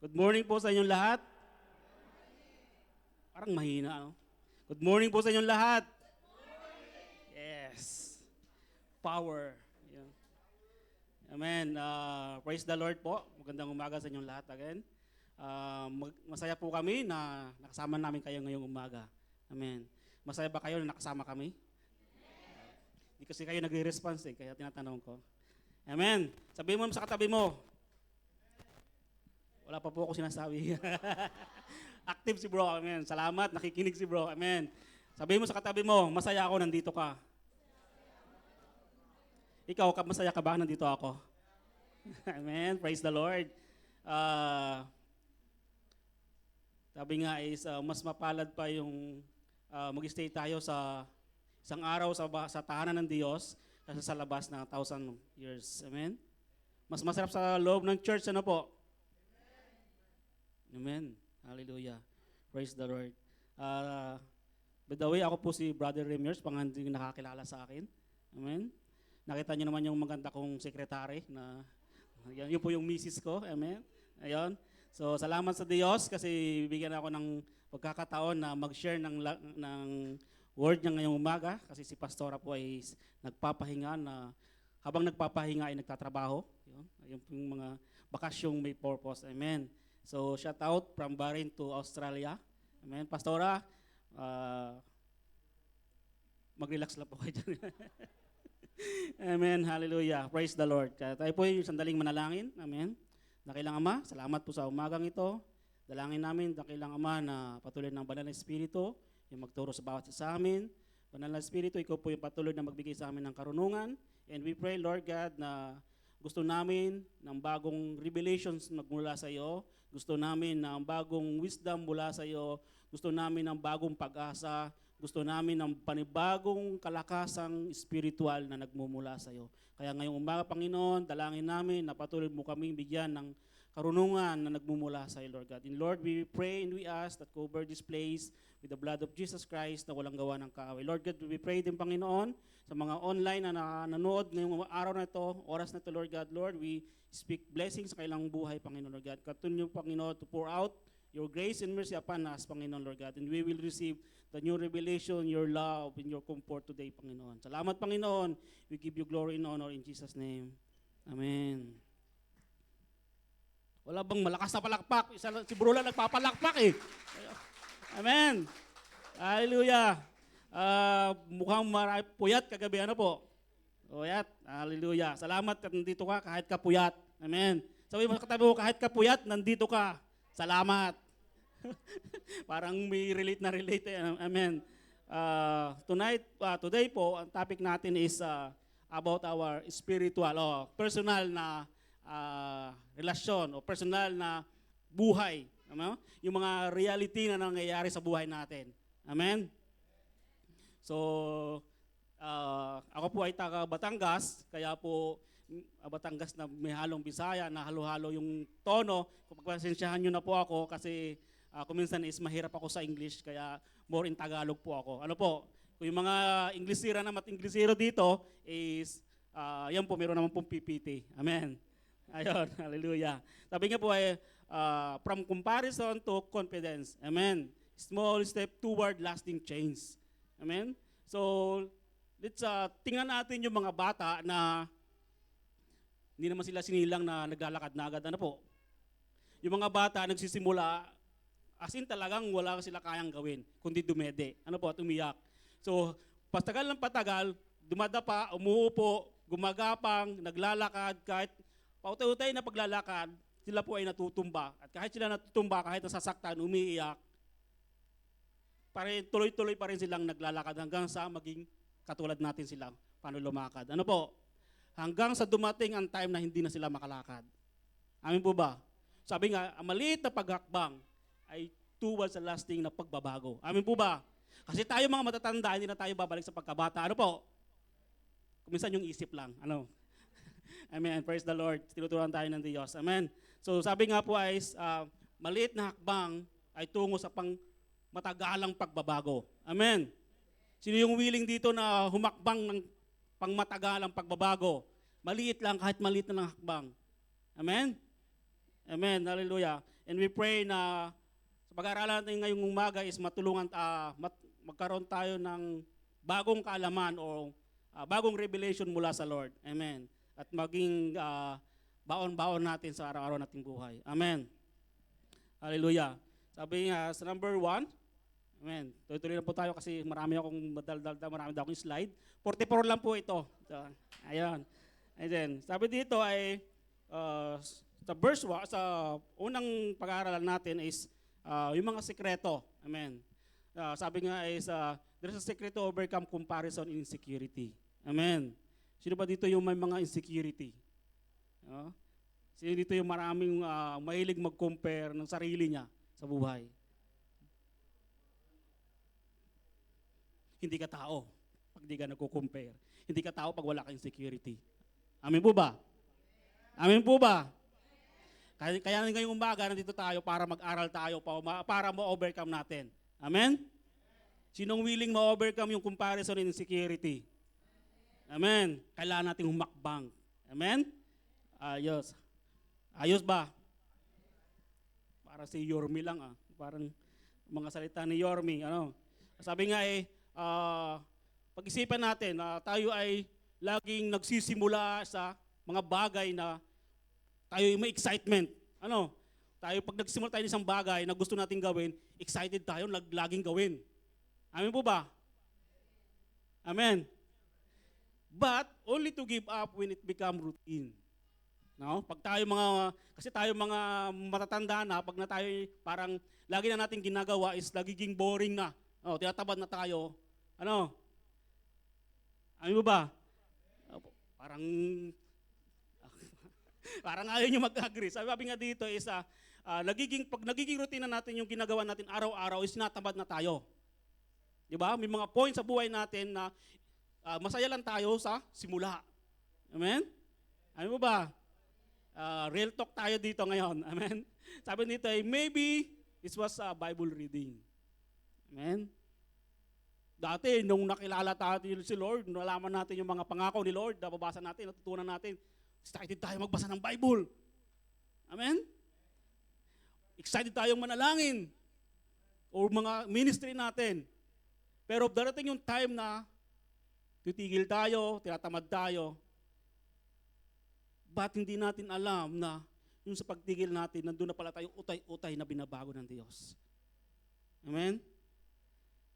Good morning po sa inyong lahat. Parang mahina, no? Good morning po sa inyong lahat. Yes. Power. Yan. Amen. Praise the Lord po. Magandang umaga sa inyong lahat again. Masaya po kami na nakasama namin kayo ngayong umaga. Amen. Masaya ba kayo na nakasama kami? Hindi kasi kayo nagre-response kaya tinatanong ko. Amen. Sabihin mo sa katabi mo. Wala pa po ako sinasabi. Active si bro, amen. Salamat, nakikinig si bro, amen. Sabihin mo sa katabi mo, masaya ako, nandito ka. Ikaw, masaya ka ba, nandito ako? Amen, praise the Lord. Sabi nga is, mas mapalad pa yung mag-stay tayo sa isang araw sa tahanan ng Diyos kasi sa labas ng 1,000 years. Amen? Mas masarap sa loob ng church, ano po? Amen. Hallelujah. Praise the Lord. By the way, ako po si Brother Remiers, pangandig nakakilala sa akin. Amen. Nakita niyo naman yung maganda kong sekretary na yun po yung misis ko. Amen. Ayun. So, salamat sa Diyos kasi bibigyan ako ng pagkakataon na mag-share ng word niya ngayong umaga kasi si Pastora po ay nagpapahinga na habang nagpapahinga ay nagtatrabaho. Yun po yung mga bakasyong may purpose. Amen. So, shout out from Bahrain to Australia. Amen. Pastora, mag-relax lang po kayo dyan. Amen. Hallelujah. Praise the Lord. Tayo po yung sandaling manalangin. Amen. Dakilang Ama, salamat po sa umagang ito. Dalangin namin, Dakilang Ama, na patuloy ng Banal na Espiritu, yung magturo sa bawat isa sa amin. Banal na Espiritu, ikaw po yung patuloy na magbigay sa amin ng karunungan. And we pray, Lord God, na gusto namin ng bagong revelations magmula sa iyo. Gusto namin ng bagong wisdom mula sa iyo. Gusto namin ng bagong pag-asa. Gusto namin ng panibagong kalakasang spiritual na nagmumula sa iyo. Kaya ngayong umaga, Panginoon, dalangin namin na patuloy mo kaming bigyan ng karunungan na nagmumula sa iyo, Lord God. And Lord, we pray and we ask that cover this place with the blood of Jesus Christ na walang gawa ng kaaway. Lord God, we pray din, Panginoon, sa mga online na nanood ngayong araw na ito, oras na ito, Lord God. Lord, we speak blessings sa kailang buhay, Panginoon, Lord God. Continue, Panginoon, to pour out your grace and mercy upon us, Panginoon, Lord God. And we will receive the new revelation, your love, and your comfort today, Panginoon. Salamat, Panginoon. We give you glory and honor in Jesus' name. Amen. Wala bang malakas na palakpak? Si Bro lang nagpapalakpak eh. Amen. Hallelujah. Mukhang puyat kagabi, ano po? Puyat. Hallelujah. Salamat at nandito ka kahit ka puyat. Amen. Sabi mo sa katabi mo, kahit ka puyat, nandito ka. Salamat. Parang may relate na relate. Amen. Today po, ang topic natin is about our spiritual o personal na relasyon o personal na buhay. Yung mga reality na nangyayari sa buhay natin. Amen? So, ako po ay taga Batangas, kaya po Batangas na may halong Bisaya, na halo-halo yung tono. Kung pagpasensyahan nyo na po ako kasi kuminsan is mahirap ako sa English, kaya more in Tagalog po ako. Ano po, kung yung mga Inglesira na Inglesero dito is, yan po, meron naman pong PPT. Amen. Ayun, hallelujah. Sabi nga po ay, from comparison to confidence. Amen. Small step toward lasting change. Amen. So, let's tingnan natin yung mga bata na hindi naman sila sinilang na naglalakad na agad. Ano po? Yung mga bata nagsisimula, as in talagang wala sila kayang gawin, kundi dumede. Ano po? At umiyak. So, patagal ng patagal, dumadapa, umuupo, gumagapang, naglalakad, kahit pautay-utay na paglalakad, sila po ay natutumba. At kahit sila natutumba, kahit nasasaktan, umiiyak, tuloy-tuloy pa rin silang naglalakad hanggang sa maging katulad natin sila paano lumakad. Ano po? Hanggang sa dumating ang time na hindi na sila makalakad. Amin po ba? Sabi nga, ang maliit na paghakbang ay towards sa lasting na pagbabago. Amin po ba? Kasi tayo mga matatanda, hindi na tayo babalik sa pagkabata. Ano po? Kuminsan yung isip lang. Ano? Amen. Praise the Lord. Tinuturuan tayo ng Diyos. Amen. So sabi nga po ay maliit na hakbang ay tungo sa matagalang pagbabago. Amen. Sino yung willing dito na humakbang ng pangmatagalang pagbabago? Maliit lang, kahit maliit na ng hakbang. Amen? Amen. Hallelujah. And we pray na sa pag-aaralan natin ngayong umaga is magkaroon tayo ng bagong kaalaman o bagong revelation mula sa Lord. Amen. At maging baon-baon natin sa araw-araw nating buhay. Amen. Hallelujah. Sabi nga sa number 1, amen. Tuloy-tuloy na po tayo kasi marami daw akong slide. 44 lang po ito. So, ayun. And then, sabi dito ay sa verse 1, sa unang pag-aaralan natin is yung mga sekreto. Amen. Sabi nga is there's a secret to overcome comparison and insecurity. Amen. Sino ba dito yung may mga insecurity? Sino dito yung maraming mahilig mag-compare ng sarili niya sa buhay? Hindi ka tao pag di ka nagko-compare. Hindi ka tao pag wala kang insecurity. Amen po ba? Amen po ba? Kaya ngayong umaga nandito tayo para mag-aral tayo, para ma-overcome natin. Amen? Sinong willing ma-overcome yung comparison and insecurity? Amen? Kailangan nating humakbang. Amen? Ayos. Ayos ba? Para si Yormi lang Parang mga salita ni Yormi. Sabi nga pag-isipan natin na tayo ay laging nagsisimula sa mga bagay na tayo may excitement. Tayo pag nagsimula tayo ng isang bagay na gusto nating gawin, excited tayo, laging gawin. Amen po ba? Amen. But only to give up when it become routine. Pag tayo mga matatanda na, pag na tayo parang lagi na nating ginagawa is nagiging boring na. Tinatabad na tayo. Amen po ba? Parang ayaw nyo mag-agree. Sabi nga dito is, pag nagiging routine na natin yung ginagawa natin araw-araw, is natamad na tayo. Diba? May mga points sa buhay natin na masaya lang tayo sa simula. Amen? Amen po ba? Real talk tayo dito ngayon. Amen? Sabi dito maybe this was Bible reading. Amen? Dati, nung nakilala tayo si Lord, nalaman natin yung mga pangako ni Lord, nababasa natin, natutunan natin, excited tayo magbasa ng Bible. Amen? Excited tayong manalangin o mga ministry natin. Pero darating yung time na titigil tayo, tinatamad tayo, ba't hindi natin alam na yung sa pagtigil natin, nandun na pala tayo utay-utay na binabago ng Diyos. Amen?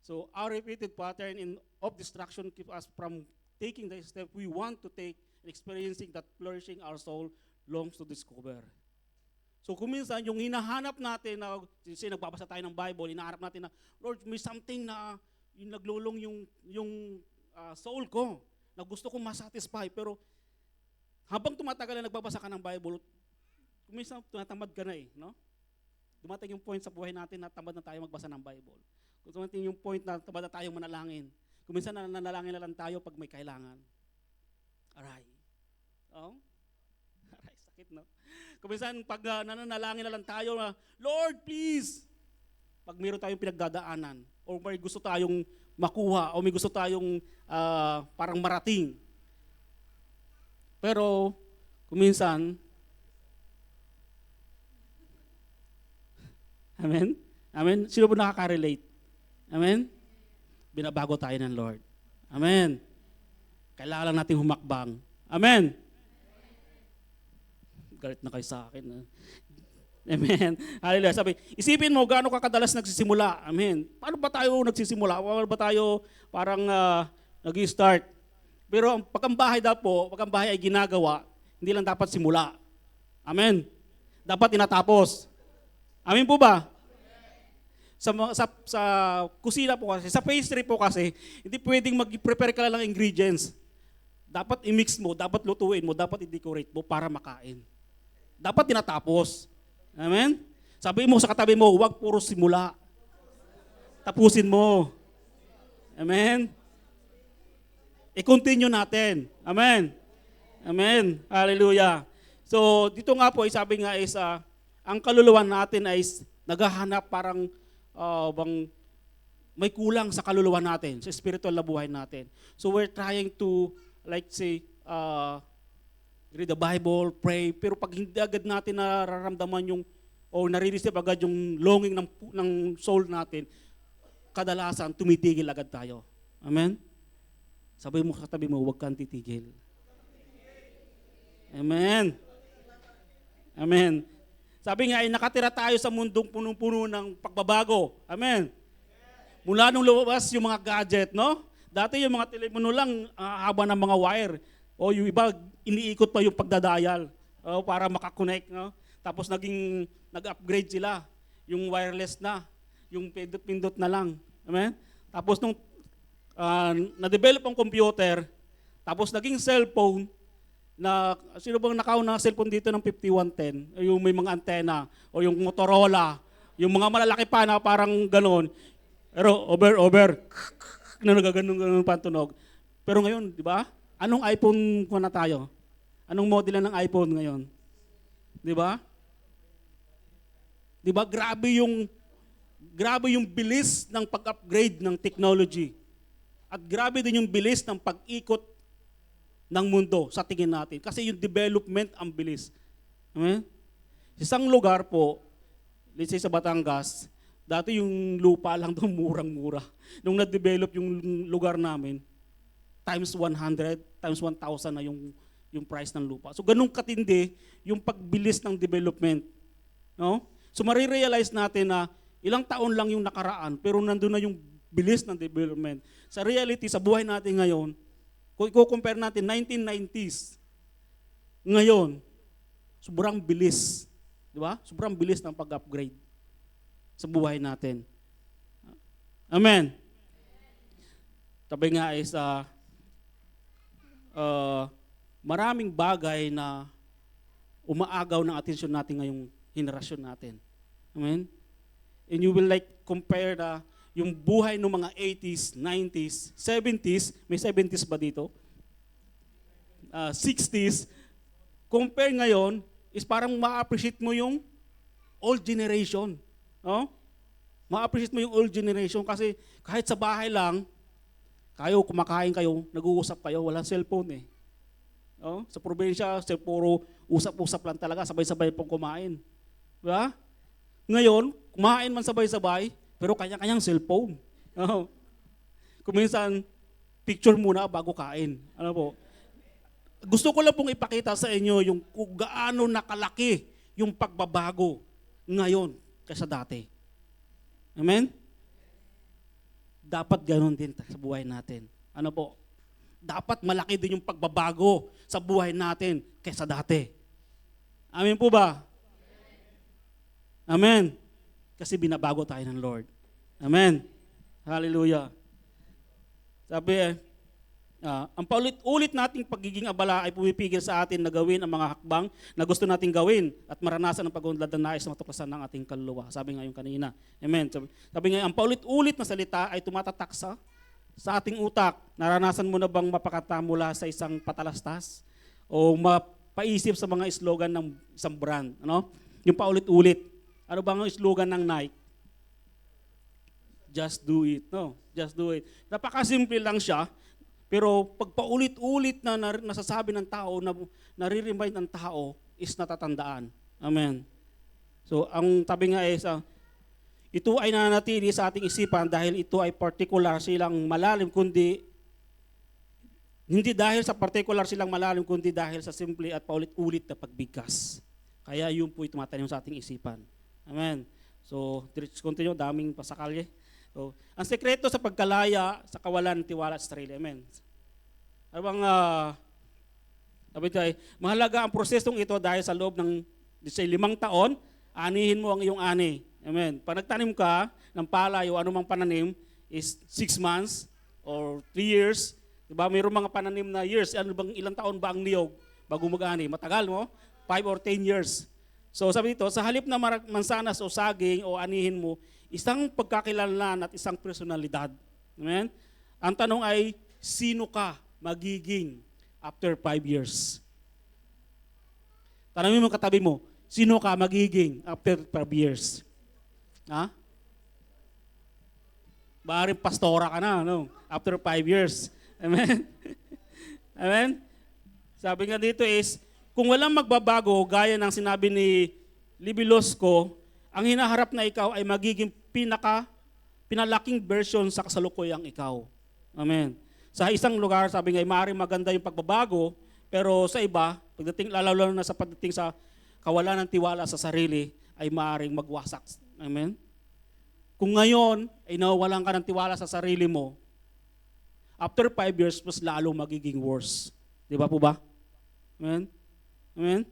So our repeated pattern of distraction keep us from taking the step we want to take and experiencing that flourishing our soul longs to discover. So kung minsan yung hinahanap natin na nagbabasa tayo ng Bible, hinahanap natin na Lord, may something na yung naglulong yung soul ko na gusto kong masatisfy, pero habang tumatagal na nagbabasa ka ng Bible, kung minsan tumatamad ka na no? Dumating yung point sa buhay natin na tamad na tayo magbasa ng Bible. Kung dumating yung point na tamad na tayong manalangin, kung minsan nanalangin na lang tayo pag may kailangan. Aray. Aray, sakit no? Kung minsan pag nananalangin na lang tayo na, Lord please, pag mayroon tayong pinagdadaanan, o may gusto tayong makuha, o may gusto tayong parang marating. Pero, kung minsan, amen? Amen? Sino po nakaka-relate? Amen? Binabago tayo ng Lord. Amen? Kailangan lang natin humakbang. Amen? Galit na kayo sa akin. Amen. Hallelujah. Sabi, isipin mo gaano ka kadalas nagsisimula. Amen. Paano ba tayo nagsisimula? Paano ba tayo parang nag-start? Pero pag ang bahay ay ginagawa, hindi lang dapat simula. Amen. Dapat tinatapos. Amen po ba? Sa kusina po kasi, sa pastry po kasi, hindi pwedeng mag-prepare ka lang ng ingredients. Dapat i-mix mo, dapat lutuin mo, dapat i-decorate mo para makain. Dapat tinatapos. Amen? Sabi mo sa katabi mo, huwag puro simula. Tapusin mo. Amen? I-continue natin. Amen? Amen? Hallelujah. So, dito nga po, sabi nga is, ang kaluluwa natin ay naghahanap parang bang may kulang sa kaluluwa natin, sa spiritual na buhay natin. So, we're trying to, like say, read the Bible, pray, pero pag hindi agad natin nararamdaman yung o nare-receive agad yung longing ng soul natin, kadalasan tumitigil agad tayo. Amen? Sabi mo sa katabi mo, huwag kang titigil. Amen. Amen. Sabi nga, ay nakatira tayo sa mundong punong-puno ng pagbabago. Amen. Mula nung lumabas yung mga gadget, no? Dati yung mga telepono lang, haba ng mga wire. O yung iba, iniikot pa yung pagdadial para makakonect, no? Tapos nag-upgrade sila. Yung wireless na, yung pindot-pindot na lang. Amen? Tapos nung na-develop ang computer, tapos naging cellphone, na sino bang nakauna cellphone dito ng 5110, yung may mga antena, o yung Motorola, yung mga malalaki pa na parang ganon, pero over, na nagaganon pantunog. Pero ngayon, di ba? Anong iPhone ko na tayo? Anong model ng iPhone ngayon? Di ba? Di ba? Grabe yung bilis ng pag-upgrade ng technology. At grabe din yung bilis ng pag-ikot ng mundo sa tingin natin. Kasi yung development ang bilis. Amen? Isang lugar po, let's say sa Batangas, dati yung lupa lang doon murang-mura. Nung na-develop yung lugar namin, times 100, times 1,000 na yung price ng lupa. So ganun katindi yung pagbilis ng development. No? So marirealize natin na ilang taon lang yung nakaraan, pero nandun na yung bilis ng development. Sa reality, sa buhay natin ngayon, kung i-compare natin 1990s, ngayon, sobrang bilis. Di ba? Sobrang bilis ng pag-upgrade sa buhay natin. Amen. Sabi nga is, maraming bagay na umaagaw ng atensyon natin ngayong henerasyon natin. Amen? And you will like compare yung buhay ng mga 80s, 90s, 70s, may 70s ba dito? 60s, compare ngayon, is parang ma-appreciate mo yung old generation. No? Ma-appreciate mo yung old generation kasi kahit sa bahay lang, kayo, kumakain kayo, nag-uusap kayo, walang cellphone eh. No? Sa probinsya, puro usap-usap lang talaga, sabay-sabay pong kumain. Diba? Ngayon, kumain man sabay-sabay, pero kanya-kanyang cellphone. No? Kung minsan, picture muna bago kain. Ano po? Gusto ko lang pong ipakita sa inyo yung kung gaano nakalaki yung pagbabago ngayon kaysa dati. Amen? Dapat ganoon din sa buhay natin. Ano po? Dapat malaki din yung pagbabago sa buhay natin kaysa dati. Amen po ba? Amen. Kasi binabago tayo ng Lord. Amen. Hallelujah. Sabi ang paulit-ulit nating pagiging abala ay pumipigil sa atin na gawin ang mga hakbang na gusto nating gawin at maranasan ang pag-unlad ng nais na matuklasan ng ating kaluluwa. Sabi nga yung kanina. Amen. Sabi nga, ang paulit-ulit na salita ay tumatatak sa ating utak. Naranasan mo na bang mapakata mula sa isang patalastas? O mapaisip sa mga slogan ng isang brand? Ano? Yung paulit-ulit. Ano bang ang slogan ng Nike? Just do it. No, just do it. Napakasimple lang siya, pero pag paulit-ulit na nasasabi ng tao, na nare-remind ng tao, is natatandaan. Amen. So, ang tabi nga is, ito ay nananatili sa ating isipan dahil ito ay particular silang malalim, kundi hindi dahil sa particular silang malalim, kundi dahil sa simple at paulit-ulit na pagbigkas. Kaya yun po tumatanim sa ating isipan. Amen. So, let's continue. Daming pasakalye. So, ang sekreto sa pagkalaya, sa kawalan ng tiwala sa sarili. Amen. Ano bang, mahalaga ang prosesong ito dahil sa loob ng 5 taon, anihin mo ang iyong ani. Amen. Pag nagtanim ka ng palay o anumang pananim is 6 months or 3 years. Diba? Mayroong mga pananim na years. Ano bang ilang taon ba ang niyog bago mag-ani? Matagal mo? 5 or 10 years. So sabi dito, sa halip na mansanas o saging o anihin mo, isang pagkakilanlan at isang personalidad. Amen? Ang tanong ay, sino ka magiging after 5 years? Tanongin mo katabi mo, sino ka magiging after 5 years? Ha? Bari pastora ka na, no? After 5 years. Amen? Amen? Sabi nga dito is, kung walang magbabago, gaya ng sinabi ni Libilosco, ang hinaharap na ikaw ay magiging pinalaking version sa kasalukuyang ikaw. Amen. Sa isang lugar, sabi nga, maaaring maganda yung pagbabago, pero sa iba, lalo na sa pagdating sa kawalan ng tiwala sa sarili, ay maaaring magwasak. Amen. Kung ngayon ay nawawalan ka ng tiwala sa sarili mo, after 5 years, mas lalo magiging worse. Di ba po ba? Amen? Amen?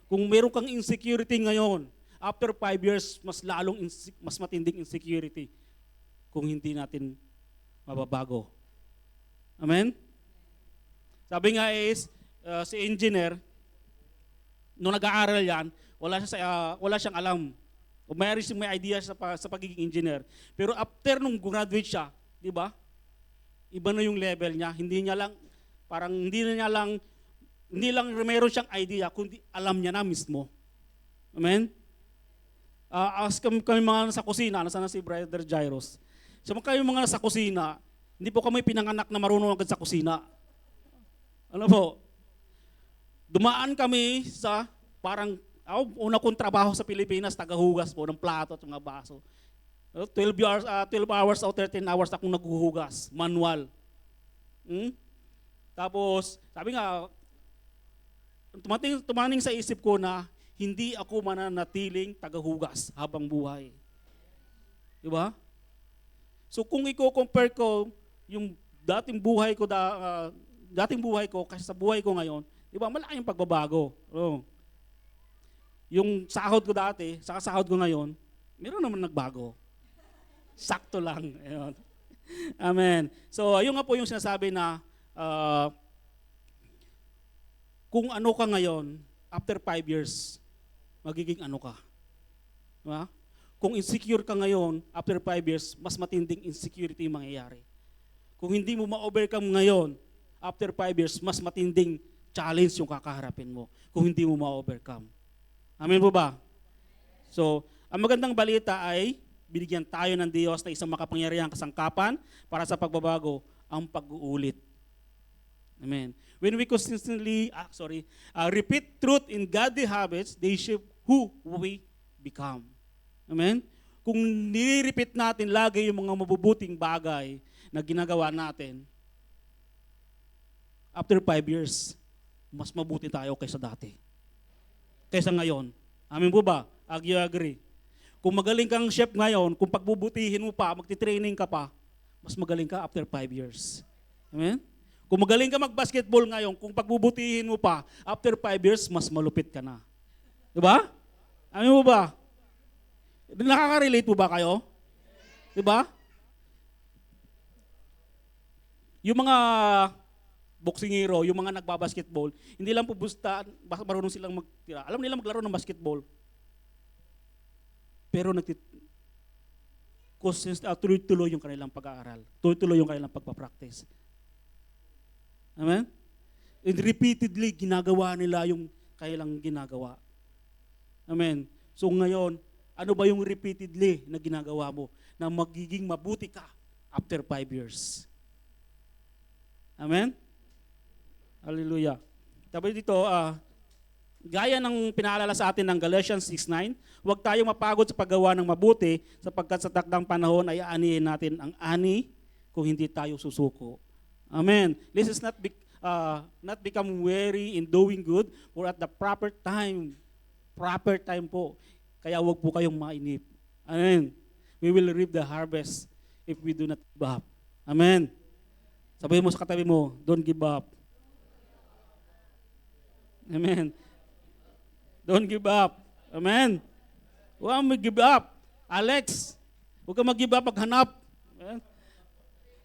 Kung meron kang insecurity ngayon, after 5 years, mas matinding insecurity kung hindi natin mababago. Amen? Sabi nga si engineer, nung nag-aaral yan, wala siyang alam. O may idea sa pagiging engineer. Pero after nung graduate siya, di ba? Iba na yung level niya. Hindi lang meron siyang idea, kundi alam niya na mismo. Amen? As kami mga nasa kusina, nasa na si Brother Jairus. So kayo mga nasa kusina, hindi po kami pinanganak na marunong agad sa kusina. Ano po? Dumaan kami sa una kong trabaho sa Pilipinas, tagahugas po ng plato at mga baso. 12 hours o 13 hours akong naghuhugas, manual. Tapos, sabi nga, tumating sa isip ko na hindi ako mananatiling tagahugas habang buhay. Di ba? So kung i-compare ko yung dating buhay ko kasi sa buhay ko ngayon, di ba, malaking pagbabago. Yung sahod ko dati, sa sahod ko ngayon, meron naman nagbago. Sakto lang. Ayun. Amen. So, ayun nga po yung sinasabi na kung ano ka ngayon, after 5 years, magiging ano ka. Diba? Kung insecure ka ngayon, after 5 years, mas matinding insecurity yung mangyayari. Kung hindi mo ma-overcome ngayon, after 5 years, mas matinding challenge yung kakaharapin mo kung hindi mo ma-overcome. Amen po ba? So, ang magandang balita ay binigyan tayo ng Diyos na isang makapangyarihang kasangkapan para sa pagbabago, ang pag-uulit. Amen. When we consistently repeat truth in godly habits, they shape who we become. Amen? Kung nire-repeat natin lagi yung mga mabubuting bagay na ginagawa natin, after 5 years, mas mabuti tayo kaysa dati. Kaysa ngayon. Amen po ba? You agree? Kung magaling kang chef ngayon, kung pagbubutihin mo pa, magti-training ka pa, mas magaling ka after 5 years. Amen? Kung magaling ka mag-basketball ngayon, kung pagbubutihin mo pa, after 5 years, mas malupit ka na. Diba? Amen po ba? Nakaka-relate po ba kayo? Diba? Yung mga boksingero, yung mga nagbabasketball, hindi lang po basta marunong silang magtira. Alam nila maglaro ng basketball. Pero tuloy-tuloy yung kanilang pag-aaral. Tuloy-tuloy yung kanilang pagpapractice. Amen? And repeatedly, ginagawa nila yung kailang ginagawa. Amen? So ngayon, ano ba yung repeatedly na ginagawa mo na magiging mabuti ka after 5 years? Amen? Hallelujah. Tapos dito, gaya ng pinaalala sa atin ng Galatians 6:9, huwag tayong mapagod sa paggawa ng mabuti sapagkat sa takdang panahon ay aanihin natin ang ani kung hindi tayo susuko. Amen. This is not become weary in doing good, or at the proper time po. Kaya huwag po kayong mainip. Amen. We will reap the harvest if we do not give up. Amen. Sabihin mo sa katabi mo, don't give up. Amen. Don't give up. Amen. Huwag mag-give up. Alex, huwag ka mag-give up, maghanap. Amen.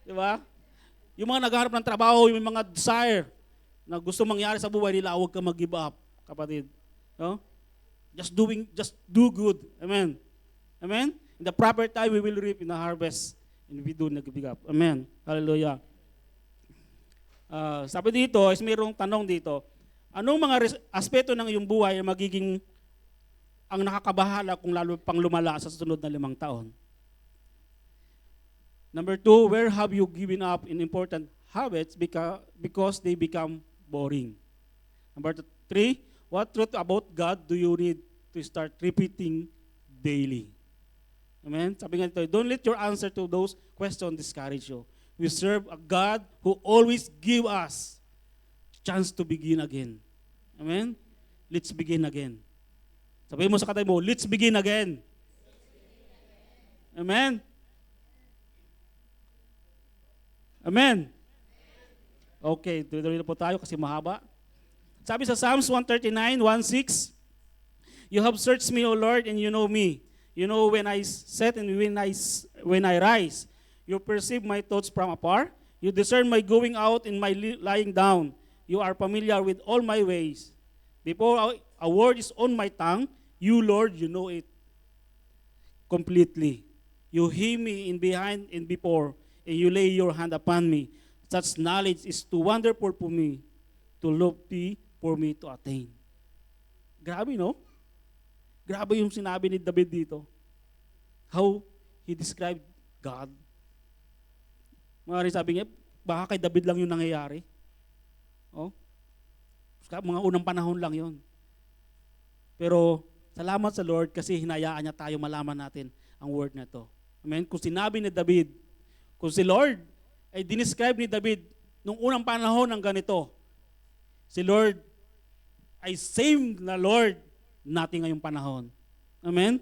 Diba? Yung mga naghahanap ng trabaho, yung mga desire na gusto mangyari sa buhay nila, huwag ka mag-give up, kapatid. No? Just do good. Amen. Amen? In the proper time, we will reap in the harvest. And we do not give up. Amen. Hallelujah. Sabi dito, is mayroong tanong dito, anong mga aspeto ng iyong buhay na magiging ang nakakabahala kung lalo pang lumala sa susunod na 5 taon? Number 2, where have you given up in important habits because they become boring? Number 3, what truth about God do you need to start repeating daily. Amen? Sabi nga dito, don't let your answer to those questions discourage you. We serve a God who always give us chance to begin again. Amen? Let's begin again. Sabihin mo sa katay mo, let's begin again. Amen? Amen? Okay, tuloy na po tayo kasi mahaba. Sabi sa Psalms 139:1-6, you have searched me, O Lord, and you know me. You know when I sit and when I rise. You perceive my thoughts from afar. You discern my going out and my lying down. You are familiar with all my ways. Before a word is on my tongue, you, Lord, you know it completely. You hear me in behind and before, and you lay your hand upon me. Such knowledge is too wonderful for me, to lofty for me to attain. Grabe, no? Grabe yung sinabi ni David dito. How he described God. Maaaring sabi niya, baka kay David lang yung nangyayari. Oh? Mga unang panahon lang yon. Pero salamat sa Lord kasi hinayaan niya tayo malaman natin ang word na to. Amen? Kung sinabi ni David, kung si Lord ay dinescribe ni David nung unang panahon ng ganito, si Lord ay same na Lord natin ngayong panahon. Amen?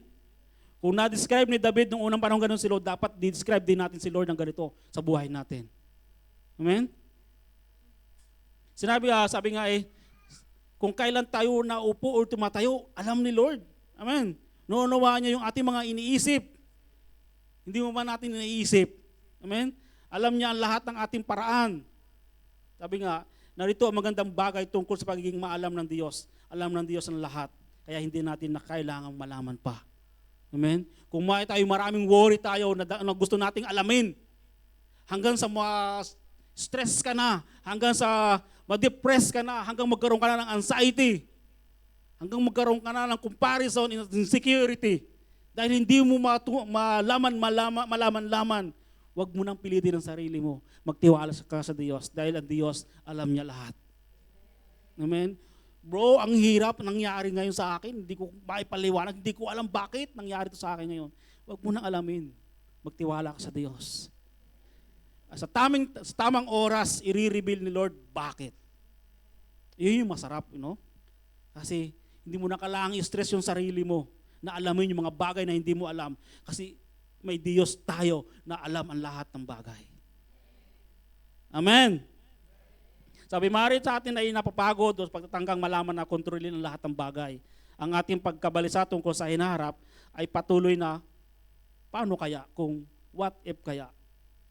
Kung na-describe ni David nung unang panahon ganun si Lord, dapat di-describe din natin si Lord ng ganito sa buhay natin. Amen? Sabi nga kung kailan tayo naupo o tumatayo, alam ni Lord. Amen? Noonawaan niya yung ating mga iniisip. Hindi mo ba natin iniisip? Amen? Alam niya ang lahat ng ating paraan. Sabi nga, narito ang magandang bagay tungkol sa pagiging maalam ng Diyos. Alam ng Diyos ang lahat. Kaya hindi natin na kailangang malaman pa. Amen? Kung maraming worry tayo na gusto nating alamin, hanggang sa stress ka na, hanggang sa ma-depress ka na, hanggang magkaroon ka na ng anxiety, hanggang magkaroon ka na ng comparison and insecurity, dahil hindi mo malaman, huwag mo nang pilitin ang sarili mo. Magtiwala ka sa Diyos, dahil ang Diyos alam niya lahat. Amen? Bro, ang hirap nangyari ngayon sa akin. Hindi ko maipaliwanag. Hindi ko alam bakit nangyari ito sa akin ngayon. Huwag mo nang alamin. Magtiwala ka sa Diyos. Sa tamang oras, i-reveal ni Lord bakit. Yun yung masarap, you know? Kasi hindi mo na kailangang i-stress yung sarili mo na alamin yung mga bagay na hindi mo alam. Kasi may Diyos tayo na alam ang lahat ng bagay. Amen. Sabi, maaari sa atin ay napapagod o pagtatanggang malaman na kontrolin ang lahat ng bagay. Ang ating pagkabalisa tungkol sa hinaharap ay patuloy na, paano kaya? Kung what if kaya?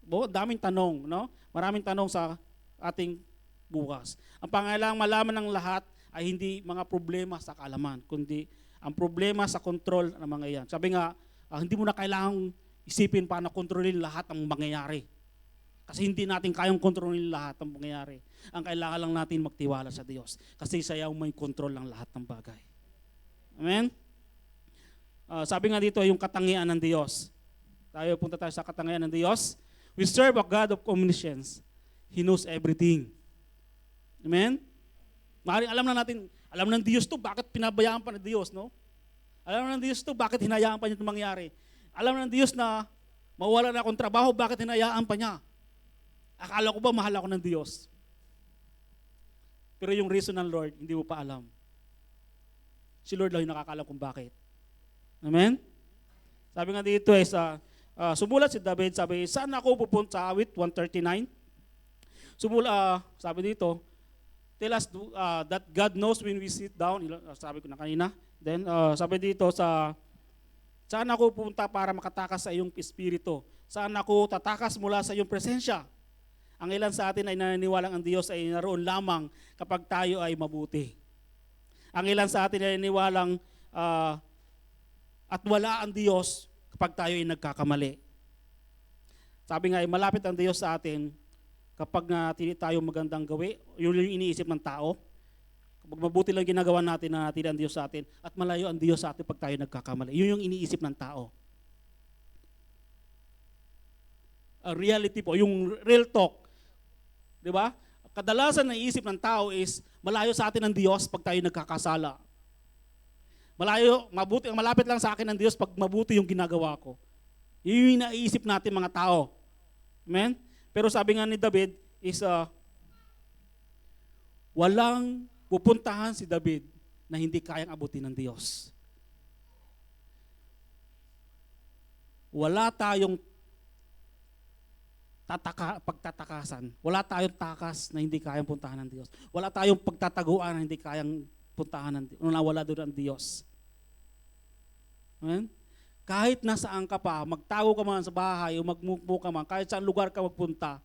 Daming tanong, no? Maraming tanong sa ating bukas. Ang pangailangang malaman ng lahat ay hindi mga problema sa kaalaman, kundi ang problema sa kontrol ng mga iyan. Sabi nga, hindi mo na kailangang isipin paano kontrolin lahat ng mangyayari. Kasi hindi natin kayang kontrolin lahat ng mangyayari. Ang kailangan lang natin magtiwala sa Diyos. Kasi siya yung may kontrol ng lahat ng bagay. Amen? Sabi nga dito, yung katangian ng Diyos. Punta tayo sa katangian ng Diyos. We serve a God of omniscience. He knows everything. Amen? Maaaring alam ng Diyos to, bakit pinabayaan pa ng Diyos, no? Alam ng Diyos to, bakit hinayaan pa niya ito mangyari? Alam ng Diyos na mawala na akong trabaho, bakit hinayaan pa niya? Akala ko ba mahal ako ng Diyos? Pero yung reason ng Lord, hindi mo pa alam. Si Lord lang yung nakakalam kung bakit. Amen? Sabi nga dito sumulat si David, sabi, saan ako pupunta? Awit 139. Sabi dito, tell us that God knows when we sit down. Sabi ko na kanina. Then, sabi dito saan ako pupunta para makatakas sa iyong espiritu? Saan ako tatakas mula sa iyong presensya? Ang ilan sa atin ay naniniwalang ang Diyos ay naroon lamang kapag tayo ay mabuti. Ang ilan sa atin ay naniniwalang at wala ang Diyos kapag tayo ay nagkakamali. Sabi nga ay malapit ang Diyos sa atin kapag tayo magandang gawi, yun yung iniisip ng tao. Kapag mabuti lang ginagawa natin na natili ang Diyos sa atin at malayo ang Diyos sa atin pag tayo nagkakamali. Yun yung iniisip ng tao. Reality po, yung real talk. Di ba? Kadalasan na iisip ng tao is malayo sa atin ang Diyos pag tayo nagkakasala. malapit lang sa akin ng Diyos pag mabuti yung ginagawa ko. Yun yung naiisip natin mga tao. Amen? Pero sabi nga ni David is walang pupuntahan si David na hindi kayang abutin ng Diyos. Wala tayong pagtatakasan. Wala tayong takas na hindi kayang puntahan ng Diyos. Wala tayong pagtataguan na hindi kayang puntahan ng Diyos. Wala doon ang Diyos. Amen? Kahit nasaan ka pa, magtago ka man sa bahay o magmukmo ka man, kahit saan lugar ka magpunta,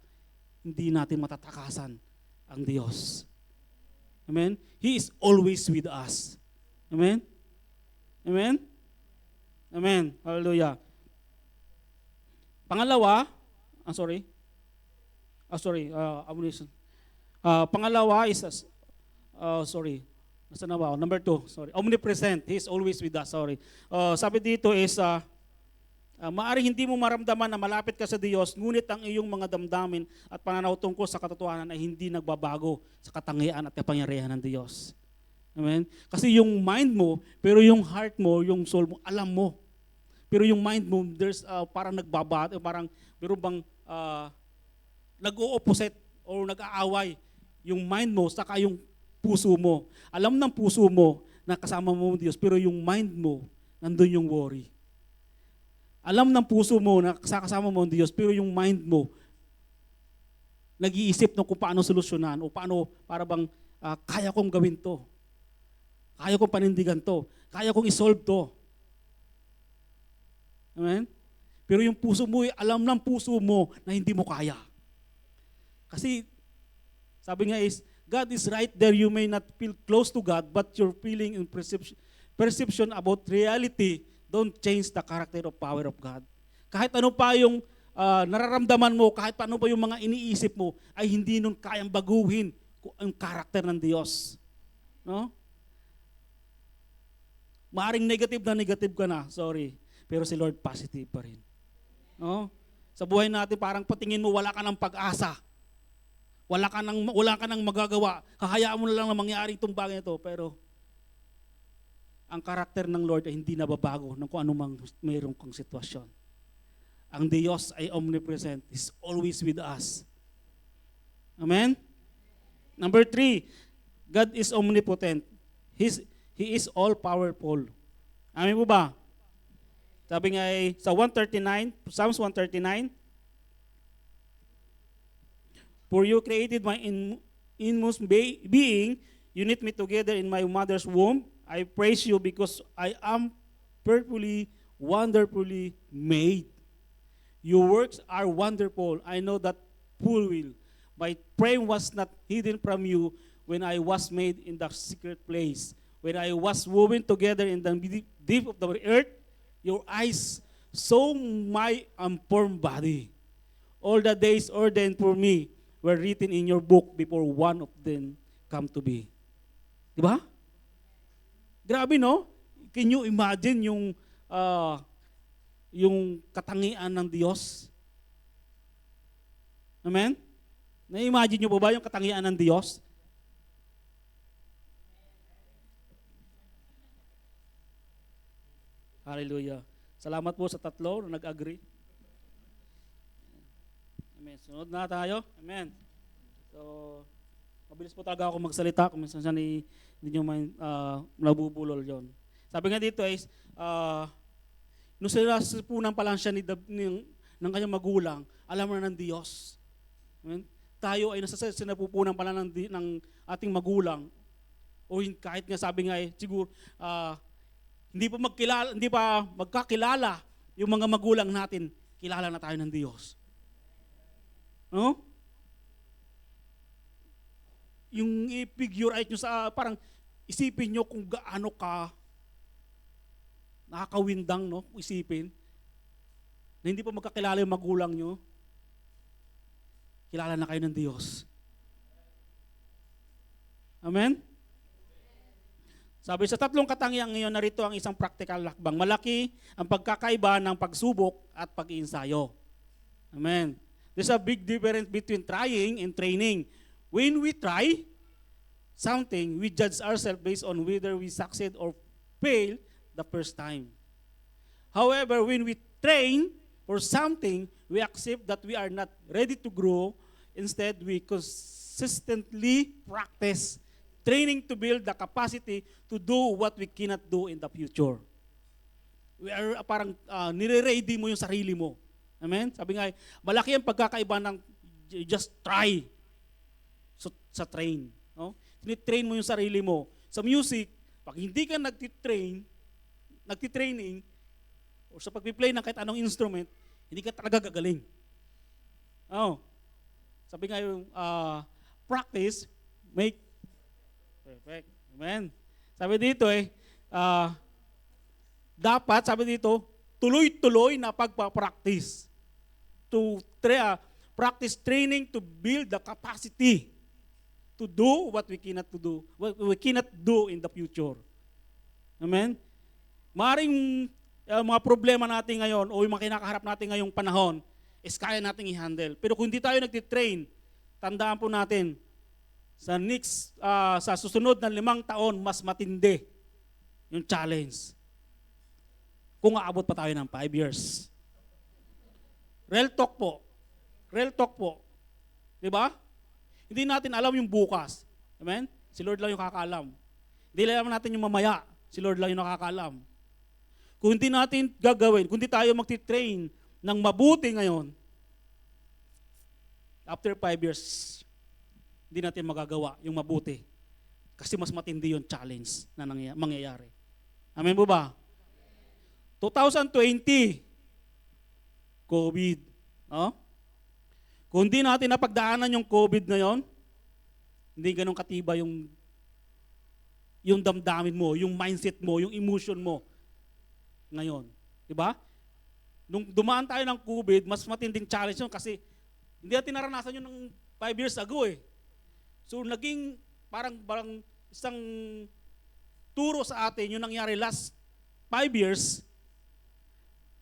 hindi natin matatakasan ang Diyos. Amen? He is always with us. Amen? Amen? Amen. Hallelujah. Pangalawa, ammunition. Pangalawa is, nasa na ba? Number 2, omnipresent. He is always with us, sabi dito is, maaring hindi mo maramdaman na malapit ka sa Diyos, ngunit ang iyong mga damdamin at pananaw tungkol sa katotohanan ay hindi nagbabago sa katangian at kapangyarihan ng Diyos. Amen? Kasi yung mind mo, pero yung heart mo, yung soul mo, alam mo. Pero yung mind mo, there's parang nagbabago, parang meron bang nag-o-opposite o nag-aaway yung mind mo saka yung puso mo. Alam ng puso mo na kasama mo ang Diyos, pero yung mind mo, nandun yung worry. Alam ng puso mo na kasama mo ang Diyos, pero yung mind mo, nag-iisip ng kung paano solusyonan o paano, para bang kaya kong gawin to. Kaya kong panindigan to. Kaya kong isolve to. Amen? Pero yung puso mo, alam ng puso mo na hindi mo kaya. Kasi, sabi nga is, God is right there. You may not feel close to God, but your feeling and perception about reality don't change the character of power of God. Kahit ano pa yung nararamdaman mo, kahit paano pa yung mga iniisip mo, ay hindi nun kayang baguhin ang karakter ng Diyos. No? Maaring negative ka na, pero si Lord positive pa rin. No? Sa buhay natin, parang patingin mo, wala ka ng pag-asa. Wala ka nang magagawa. Hahayaan mo na lang na mangyari itong bagay na ito. Pero ang karakter ng Lord ay hindi nababago ng kung anumang mayroong kang sitwasyon. Ang Diyos ay omnipresent. He's always with us. Amen? Number 3, God is omnipotent. He is all-powerful. Amen po ba? Sabi nga sa Psalms 139, for you created my inmost being, you knit me together in my mother's womb. I praise you because I am perfectly, wonderfully made. Your works are wonderful. I know that full well. My frame was not hidden from you when I was made in the secret place. When I was woven together in the deep of the earth, your eyes saw my unformed body. All the days ordained for me were written in your book before one of them come to be. Diba? Grabe, no? Can you imagine yung katangian ng Diyos? Amen? Na-imagine nyo po ba yung katangian ng Diyos? Hallelujah. Salamat po sa tatlo na nag-agree. Amen. Sunod na tayo. Amen. So, mabilis po talaga ako magsalita kung minsan hindi nyo nabubulol yon. Sabi nga dito is, nung sinasipunan pa lang siya ng kanyang magulang, alam na ng Diyos. Amen? Tayo ay sinapupunan pa lang ng ating magulang. O kahit nga sabi nga siguro, hindi pa magkakilala yung mga magulang natin, kilala na tayo ng Diyos. No? Yung i-figure out nyo parang isipin nyo kung gaano ka nakakawindang, no? Isipin na hindi pa magkakilala yung magulang nyo, kilala na kayo ng Diyos. Amen? Sabi sa tatlong katangiang ngayon, narito ang isang practical lakbang. Malaki ang pagkakaiba ng pagsubok at pag-iinsayo. Amen. There's a big difference between trying and training. When we try something, we judge ourselves based on whether we succeed or fail. the first time. However, when we train for something, we accept that we are not ready to grow. Instead, we consistently practice training to build the capacity to do what we cannot do in the future. We are parang nire-ready mo yung sarili mo. Amen? Sabi nga, malaki ang pagkakaiba ng just try sa train. No? Tinitrain mo yung sarili mo. Sa music, pag hindi ka nagtitraining, o sa pag-play ng kahit anong instrument, hindi ka talaga gagaling. Oh. Sabi nga yung practice, make perfect. Amen. Sabi dito dapat, sabi dito, tuloy-tuloy na pagpa-practice. Practice training to build the capacity to do what we cannot do in the future. Amen? Maring mga problema natin ngayon o yung mga kinakaharap natin ngayong panahon is kaya nating i-handle. Pero kung hindi tayo nagtitrain, tandaan po natin, sa susunod na 5 taon, mas matindi yung challenge. Kung aabot pa tayo ng 5 years. Real talk po. Diba? Hindi natin alam yung bukas. Amen? Si Lord lang yung nakakaalam. Hindi alam natin yung mamaya. Si Lord lang yung nakakaalam. Kung hindi natin gagawin, kung hindi tayo magti-train ng mabuti ngayon, after 5 years, hindi natin magagawa yung mabuti. Kasi mas matindi yung challenge na mangyayari. Amen po ba? 2020, COVID. No? Kung hindi natin napagdaanan yung COVID na yon, hindi ganun katiba yung damdamin mo, yung mindset mo, yung emotion mo ngayon. Diba? Nung dumaan tayo ng COVID, mas matinding challenge yun kasi hindi natin naranasan yun ng 5 years ago eh. So naging parang isang turo sa atin yung nangyari last 5 years.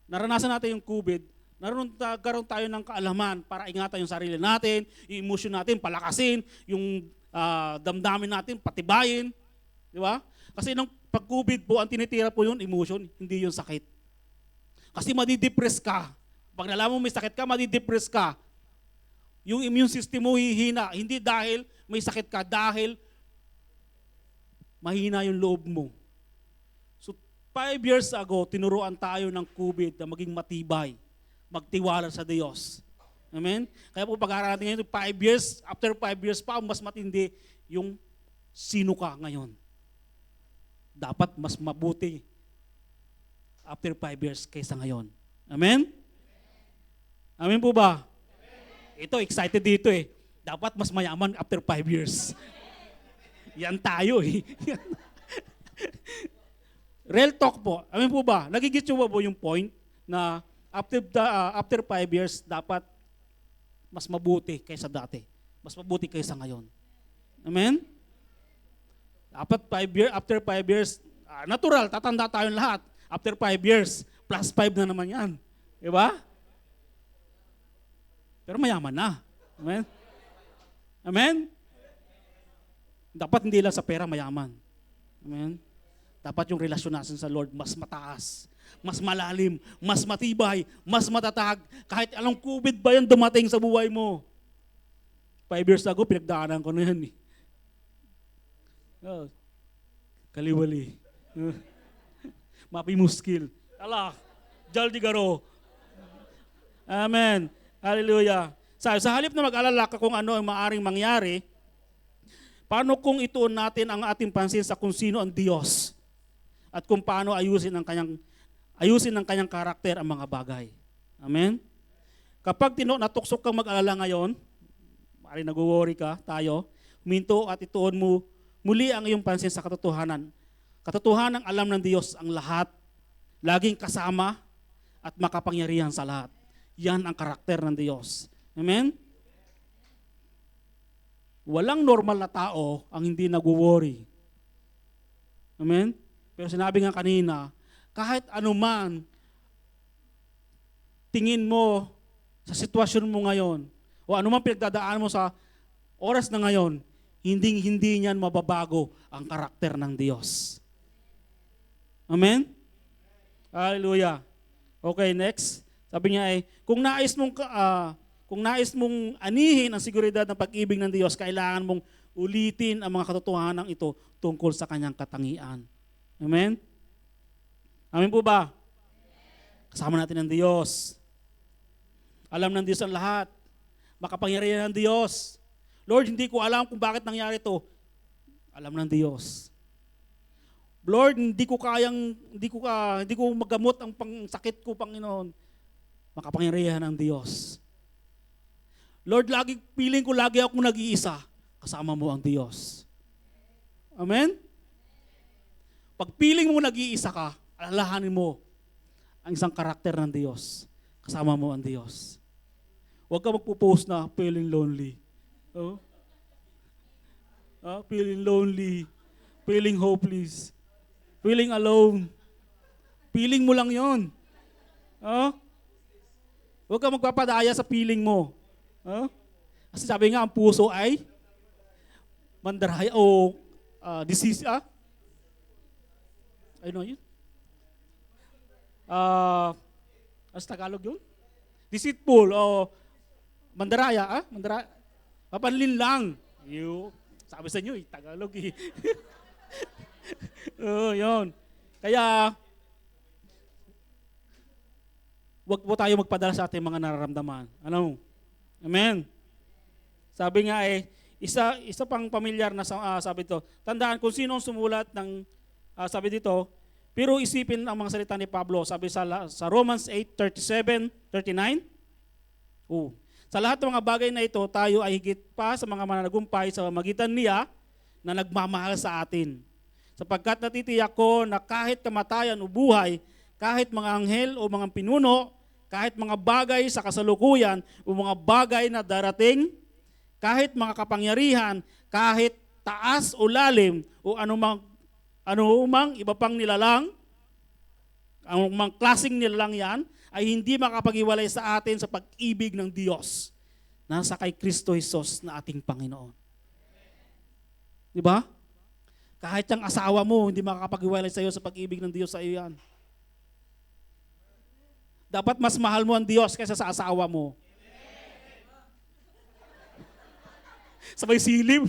Naranasan natin yung COVID, nagkaroon tayo ng kaalaman para ingatan yung sarili natin, yung emotion natin, palakasin, yung damdamin natin, patibayin. Di ba? Kasi nung pag-COVID po, ang tinitira po yun, emotion, hindi yung sakit. Kasi madidepress ka. Pag nalaman mo may sakit ka, madidepress ka. Yung immune system mo hihina, hindi dahil may sakit ka, dahil mahina yung loob mo. 5 years ago, tinuruan tayo ng COVID na maging matibay, magtiwala sa Diyos. Amen? Kaya po pag-aaralan natin ngayon, 5 years, after 5 years pa, mas matindi yung sino ka ngayon. Dapat mas mabuti after 5 years kaysa ngayon. Amen? Amen po ba? Ito, excited dito eh. Dapat mas mayaman after 5 years. Yan tayo eh. Real talk po. Amen po ba? Nagigit nyo ba yung point na after 5 years, dapat mas mabuti kaysa dati. Mas mabuti kaysa ngayon. Amen? After 5 years, natural, tatanda tayong lahat. After 5 years, plus 5 na naman yan. Diba? Pero mayaman na. Amen? Amen? Dapat hindi lang sa pera mayaman. Amen? Dapat yung relasyon natin sa Lord mas mataas, mas malalim, mas matibay, mas matatag. Kahit anong COVID ba yan dumating sa buhay mo. 5 years ago, pinagdaanan ko na yan eh. Oh, kaliwali. Mapi muskil. Allah, jal di garo. Amen. Hallelujah. Sa halip na mag-alala ka kung ano ang maaring mangyari, paano kung ituon natin ang ating pansin sa kung sino ang Diyos at kung paano ayusin ng kanyang karakter ang mga bagay. Amen? Kapag natuksok kang mag-alala ngayon, maaring nag-worry ka, tayo, huminto at ituon mo muli ang iyong pansin sa katotohanan. Katotohanan alam ng Diyos ang lahat, laging kasama at makapangyarihan sa lahat. Yan ang karakter ng Diyos. Amen? Walang normal na tao ang hindi nag-worry. Amen? Pero sinabi nga kanina, kahit anuman tingin mo sa sitwasyon mo ngayon, o anuman pinagdadaan mo sa oras na ngayon, hindi niyan mababago ang karakter ng Diyos. Amen? Hallelujah. Okay, next. Sabi niya ay, kung nais mong anihin ang seguridad ng pag-ibig ng Diyos, kailangan mong ulitin ang mga katotohanan ito tungkol sa kanyang katangian. Amen? Amen po ba? Kasama natin ang Diyos. Alam ng Diyos ang lahat. Makapangyarihan ng Diyos. Lord, hindi ko alam kung bakit nangyari ito. Alam ng Diyos. Lord, hindi ko magamot ang pangsakit ko, Panginoon. Makapangyarihan ng Diyos. Lord, feeling ko lagi akong nag-iisa. Kasama mo ang Diyos. Amen? Pag feeling mo nag-iisa ka, alalahanin mo ang isang karakter ng Diyos. Kasama mo ang Diyos. Huwag ka magpo-post na feeling lonely. Oh? Feeling lonely. Feeling hopeless. Feeling alone. Feeling mo lang yon. Huwag ka magpapadaya sa feeling mo. Kasi sabi nga, ang puso ay mandaraya o disease. Ano yun? As Tagalog yun? Deceitful o mandaraya. Mandaraya. Papanlin lang. Sabi sa inyo, Tagalog eh. Yun. Kaya, wag po tayo magpadala sa ating mga nararamdaman. Ano? Amen. Sabi nga isa pang pamilyar na sabi dito, tandaan kung sino ang sumulat ng, sabi dito, pero isipin ang mga salita ni Pablo, sabi sa Romans 8:37, 39. Sa lahat ng mga bagay na ito, tayo ay higit pa sa mga mananagumpay sa magitan niya na nagmamahal sa atin. Sapagkat natitiyak ko na kahit kamatayan o buhay, kahit mga anghel o mga pinuno, kahit mga bagay sa kasalukuyan o mga bagay na darating, kahit mga kapangyarihan, kahit taas o lalim o anumang iba pang nilalang, anumang klaseng nilalang yan, ay hindi makapag-iwalay sa atin sa pag-ibig ng Diyos na nasa kay Kristo Jesus na ating Panginoon. Di ba? Kahit yung asawa mo, hindi makakapag-iwalay sa iyo sa pag-ibig ng Diyos sa iyo yan. Dapat mas mahal mo ang Diyos kaysa sa asawa mo. Sabay silip.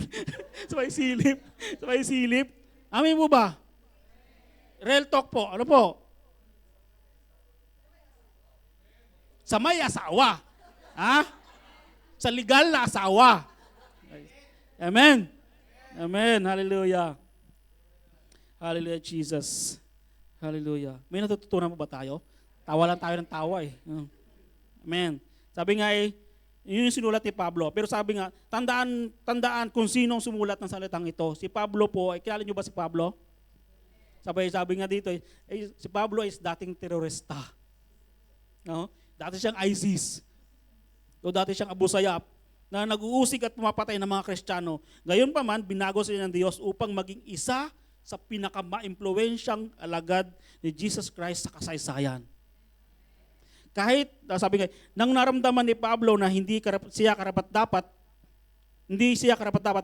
Sabay silip. Sabay silip. Amin mo ba? Real talk po. Ano po? Sa may asawa. Sa legal na asawa. Amen. Amen. Hallelujah. Hallelujah, Jesus. Hallelujah. May natututunan mo ba tayo? Tawa lang tayo ng tawa eh. Amen. Sabi nga yun yung sinulat ni Pablo. Pero sabi nga, tandaan kung sinong sumulat ng salitang ito. Si Pablo po, kilala niyo ba si Pablo? Sabi nga dito, si Pablo is dating terorista. No? Dati siyang ISIS. O dati siyang Abu Sayyaf na nag-uusig at pumapatay ng mga Kristiyano. Gayon pa man, binago sila ng Diyos upang maging isa sa pinakama-impluwensyang alagad ni Jesus Christ sa kasaysayan. Kahit, sabi nga, nang naramdaman ni Pablo na hindi siya karapat-dapat,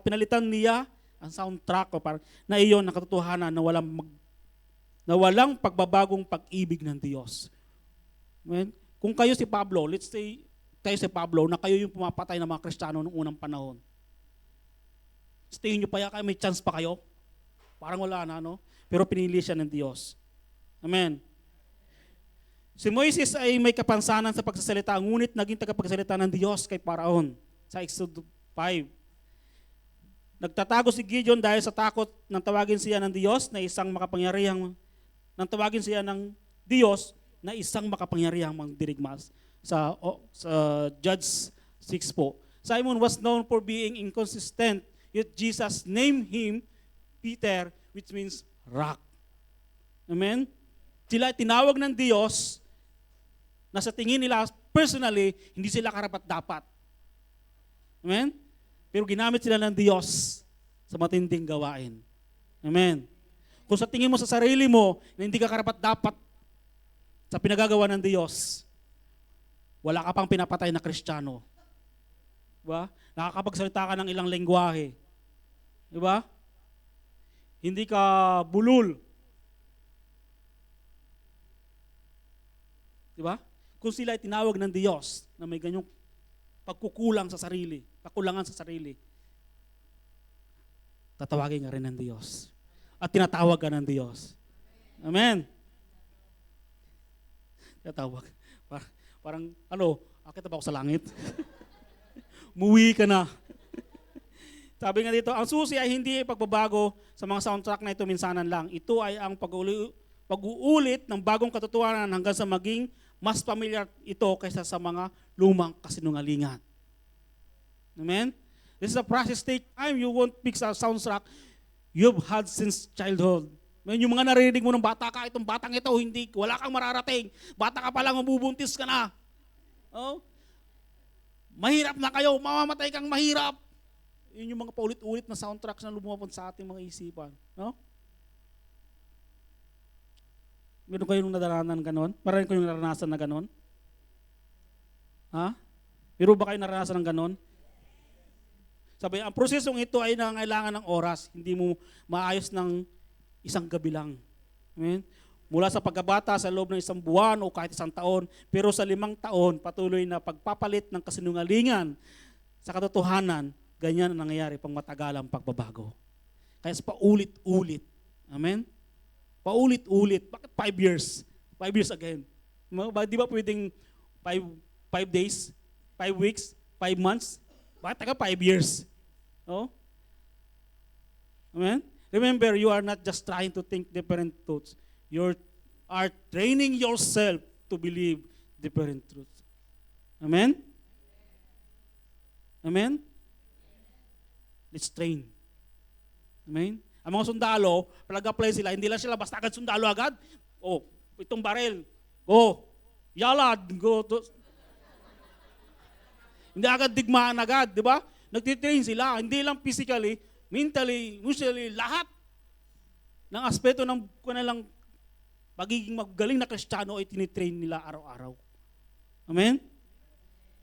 pinalitan niya ang soundtrack na iyon ng katotohanan na walang pagbabagong pag-ibig ng Diyos. Amen? Kung kayo si Pablo, let's say, kayo si Pablo, na kayo yung pumapatay ng mga Kristiyano noong unang panahon. Stay nyo pa kayo, may chance pa kayo? Parang wala na, no? Pero pinili siya ng Diyos. Amen. Si Moises ay may kapansanan sa pagsasalita, ngunit naging tagapagsalita ng Diyos kay Paraon sa Exodus 5. Nagtatago si Gideon dahil sa takot nang tawagin siya ng Diyos na isang makapangyarihang magdirigmas sa Judges 6 po. Simon was known for being inconsistent, yet Jesus named him Peter, which means rock. Amen? Sila tinawag ng Diyos na sa tingin nila, personally, hindi sila karapat-dapat. Amen? Pero ginamit sila ng Diyos sa matinding gawain. Amen? Kung sa tingin mo sa sarili mo na hindi ka karapat-dapat sa pinagagawa ng Diyos, wala ka pang pinapatay na Kristiyano. Diba? Nakakapagsalita ka ng ilang lengguwahe. Diba? Hindi ka bulol. Di ba? Kung sila ay tinawag ng Diyos na may ganyong pagkukulang sa sarili, kakulangan sa sarili, tatawagin ka rin ng Diyos. At tinatawag ka ng Diyos. Amen. Tinatawag. Parang, akit na ba ako sa langit? Muwi ka na. Sabi nga dito, ang susi ay hindi pagbabago sa mga soundtrack na ito minsanan lang. Ito ay ang pag-uulit ng bagong katotohanan hanggang sa maging mas familiar ito kaysa sa mga lumang kasinungalingan. Amen? This is a process take time. You won't fix a soundtrack you've had since childhood. Yung mga narinig mo ng bata ka, itong batang ito, wala kang mararating. Bata ka pa lang, mabubuntis ka na. Oh? Mahirap na kayo, mamamatay kang mahirap. Yun yung mga paulit-ulit na soundtracks na lumapon sa ating mga isipan. No? Meron kayong nadaranan ganon? Marami kayong naranasan na ganon? Ha? Meron ba kayong naranasan ng ganon? Sabi, ang prosesong ito ay nangangailangan ng oras. Hindi mo maayos ng isang gabi lang. Amen? Mula sa pagkabata sa loob ng 1 buwan o kahit 1 taon, pero sa 5 taon, patuloy na pagpapalit ng kasinungalingan sa katotohanan, ganyan ang nangyayari pang matagalang pagbabago. Kaya paulit-ulit. Amen? Paulit-ulit. Bakit 5 years? 5 years again. Di ba pwedeng 5 days, 5 weeks, 5 months? Bakit taga 5 years? Oh? Amen? Remember, you are not just trying to think different thoughts. You are training yourself to believe different truths. Amen? Amen? Let's train. Amen? Ang mga sundalo, pag-apply sila, hindi lang sila basta agad sundalo agad. Oh, itong baril. Go. Yalad. Go. Hindi agad digmaan agad, di ba? Nagtitrain sila, hindi lang physically, mentally, emotionally, lahat ng aspeto ng kanilang pagiging magaling na Kristiyano ay tinitrain nila araw-araw. Amen?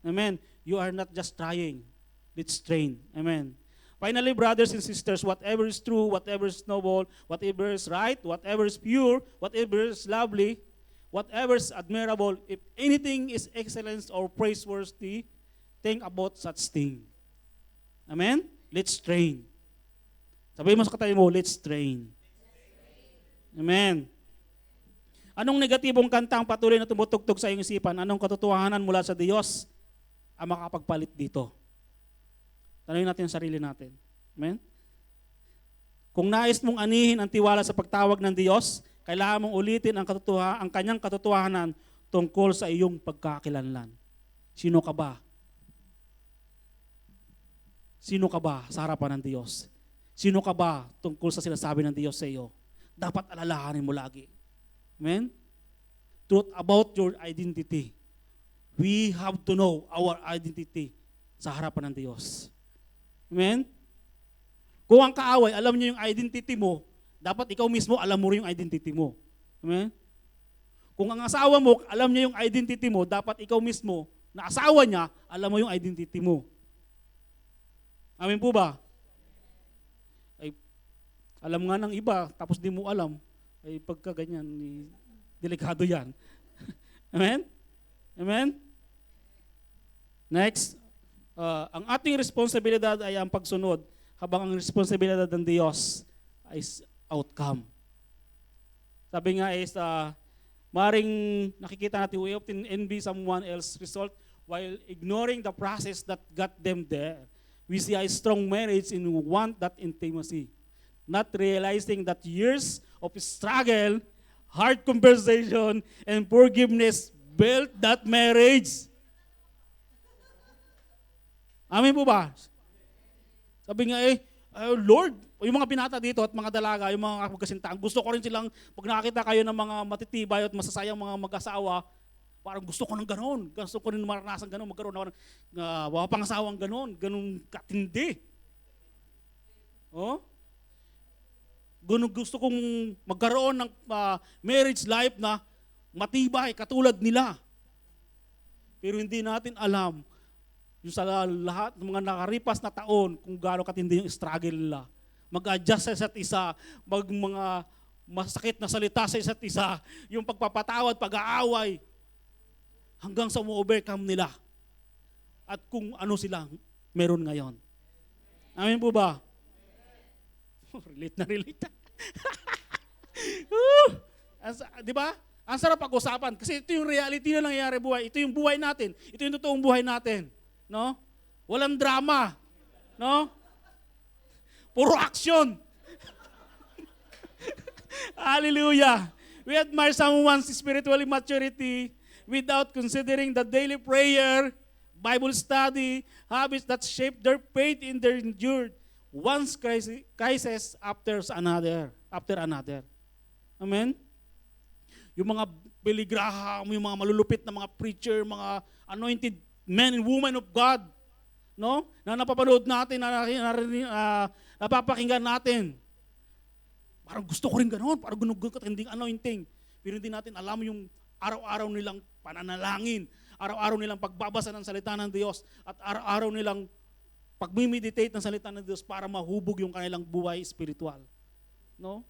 Amen. You are not just trying. Let's train. Amen. Finally, brothers and sisters, whatever is true, whatever is noble, whatever is right, whatever is pure, whatever is lovely, whatever is admirable, if anything is excellence or praiseworthy, think about such thing. Amen? Let's train. Sabihin mo sa katabi mo, let's train. Amen. Anong negatibong kanta ang patuloy na tumutugtog sa iyong isipan? Anong katotohanan mula sa Diyos ang makakapagpalit dito? Tanungin natin ang sarili natin. Amen? Kung nais mong anihin ang tiwala sa pagtawag ng Diyos, kailangan mong ulitin ang kanyang katotohanan tungkol sa iyong pagkakilanlan. Sino ka ba? Sino ka ba sa harapan ng Diyos? Sino ka ba tungkol sa sinasabi ng Diyos sa iyo? Dapat alalahanin mo lagi. Amen? Truth about your identity. We have to know our identity sa harapan ng Diyos. Amen? Kung ang kaaway, alam niyo yung identity mo, dapat ikaw mismo alam mo rin yung identity mo. Amen? Kung ang asawa mo, alam niya yung identity mo, dapat ikaw mismo, na asawa niya, alam mo yung identity mo. Amen po ba? Ay, alam nga ng iba, tapos di mo alam, ay pagka ganyan, delikado yan. Amen? Amen? Next, ang ating responsibilidad ay ang pagsunod, habang ang responsibilidad ng Diyos ay outcome. Sabi nga is, maring nakikita natin, we often envy someone else's result while ignoring the process that got them there. We see a strong marriage in want that intimacy, not realizing that years of struggle, hard conversation, and forgiveness built that marriage. Amen po ba? Sabi nga Lord, yung mga binata dito at mga dalaga, yung mga magkasintahan, gusto ko rin silang, pag nakakita kayo ng mga matitibay at masasayang mga mag-asawa, parang gusto ko ng ganon. Gusto ko rin maranasan ganon, magkaroon ako ng pangasawang ganon, ganon katindi. Oh? Gusto kong magkaroon ng marriage life na matibay, katulad nila. Pero hindi natin alam yung sa lahat ng mga nakaripas na taon kung gaano katindi yung struggle nila. Mag-adjust sa isa't isa, mga masakit na salita sa isa't isa, yung pagpapatawad, pag-aaway. hanggang sa ma-overcome nila at kung ano sila meron ngayon. Amen po ba? Relate na relate. Di ba? Ang sarap pag-usapan kasi ito yung reality na nangyayari buhay. Ito yung buhay natin. Ito yung totoong buhay natin. No? Walang drama. No? Puro action. Hallelujah. We admire someone's spiritual maturity without considering the daily prayer, Bible study, habits that shape their faith in their endured one crisis after another. Amen? Yung mga Billy Graham, yung mga malulupit na mga preacher, mga anointed men and women of God, no? Na napapanood natin, napapakinggan natin. Parang gusto ko rin gano'n, parang ganun katinding anointing. Pero hindi natin alam yung araw-araw nilang pananalangin, araw-araw nilang pagbabasa ng salita ng Diyos, at araw-araw nilang pagmimeditate ng salita ng Diyos para mahubog yung kanilang buhay spiritual. No?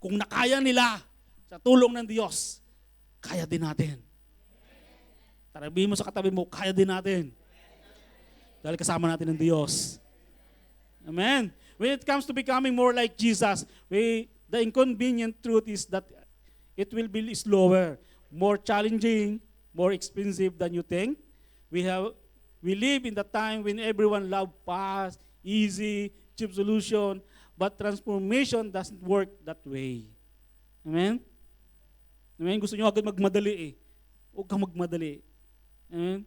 Kung nakaya nila sa tulong ng Diyos, kaya din natin. Tarabihin mo sa katabi mo, kaya din natin. Dahil kasama natin ng Diyos. Amen. When it comes to becoming more like Jesus, the inconvenient truth is that it will be slower, more challenging, more expensive than you think. We live in the time when everyone loves fast, easy, cheap solution, but transformation doesn't work that way. Amen? Amen? Gusto nyo agad magmadali eh. Huwag kang magmadali. Amen?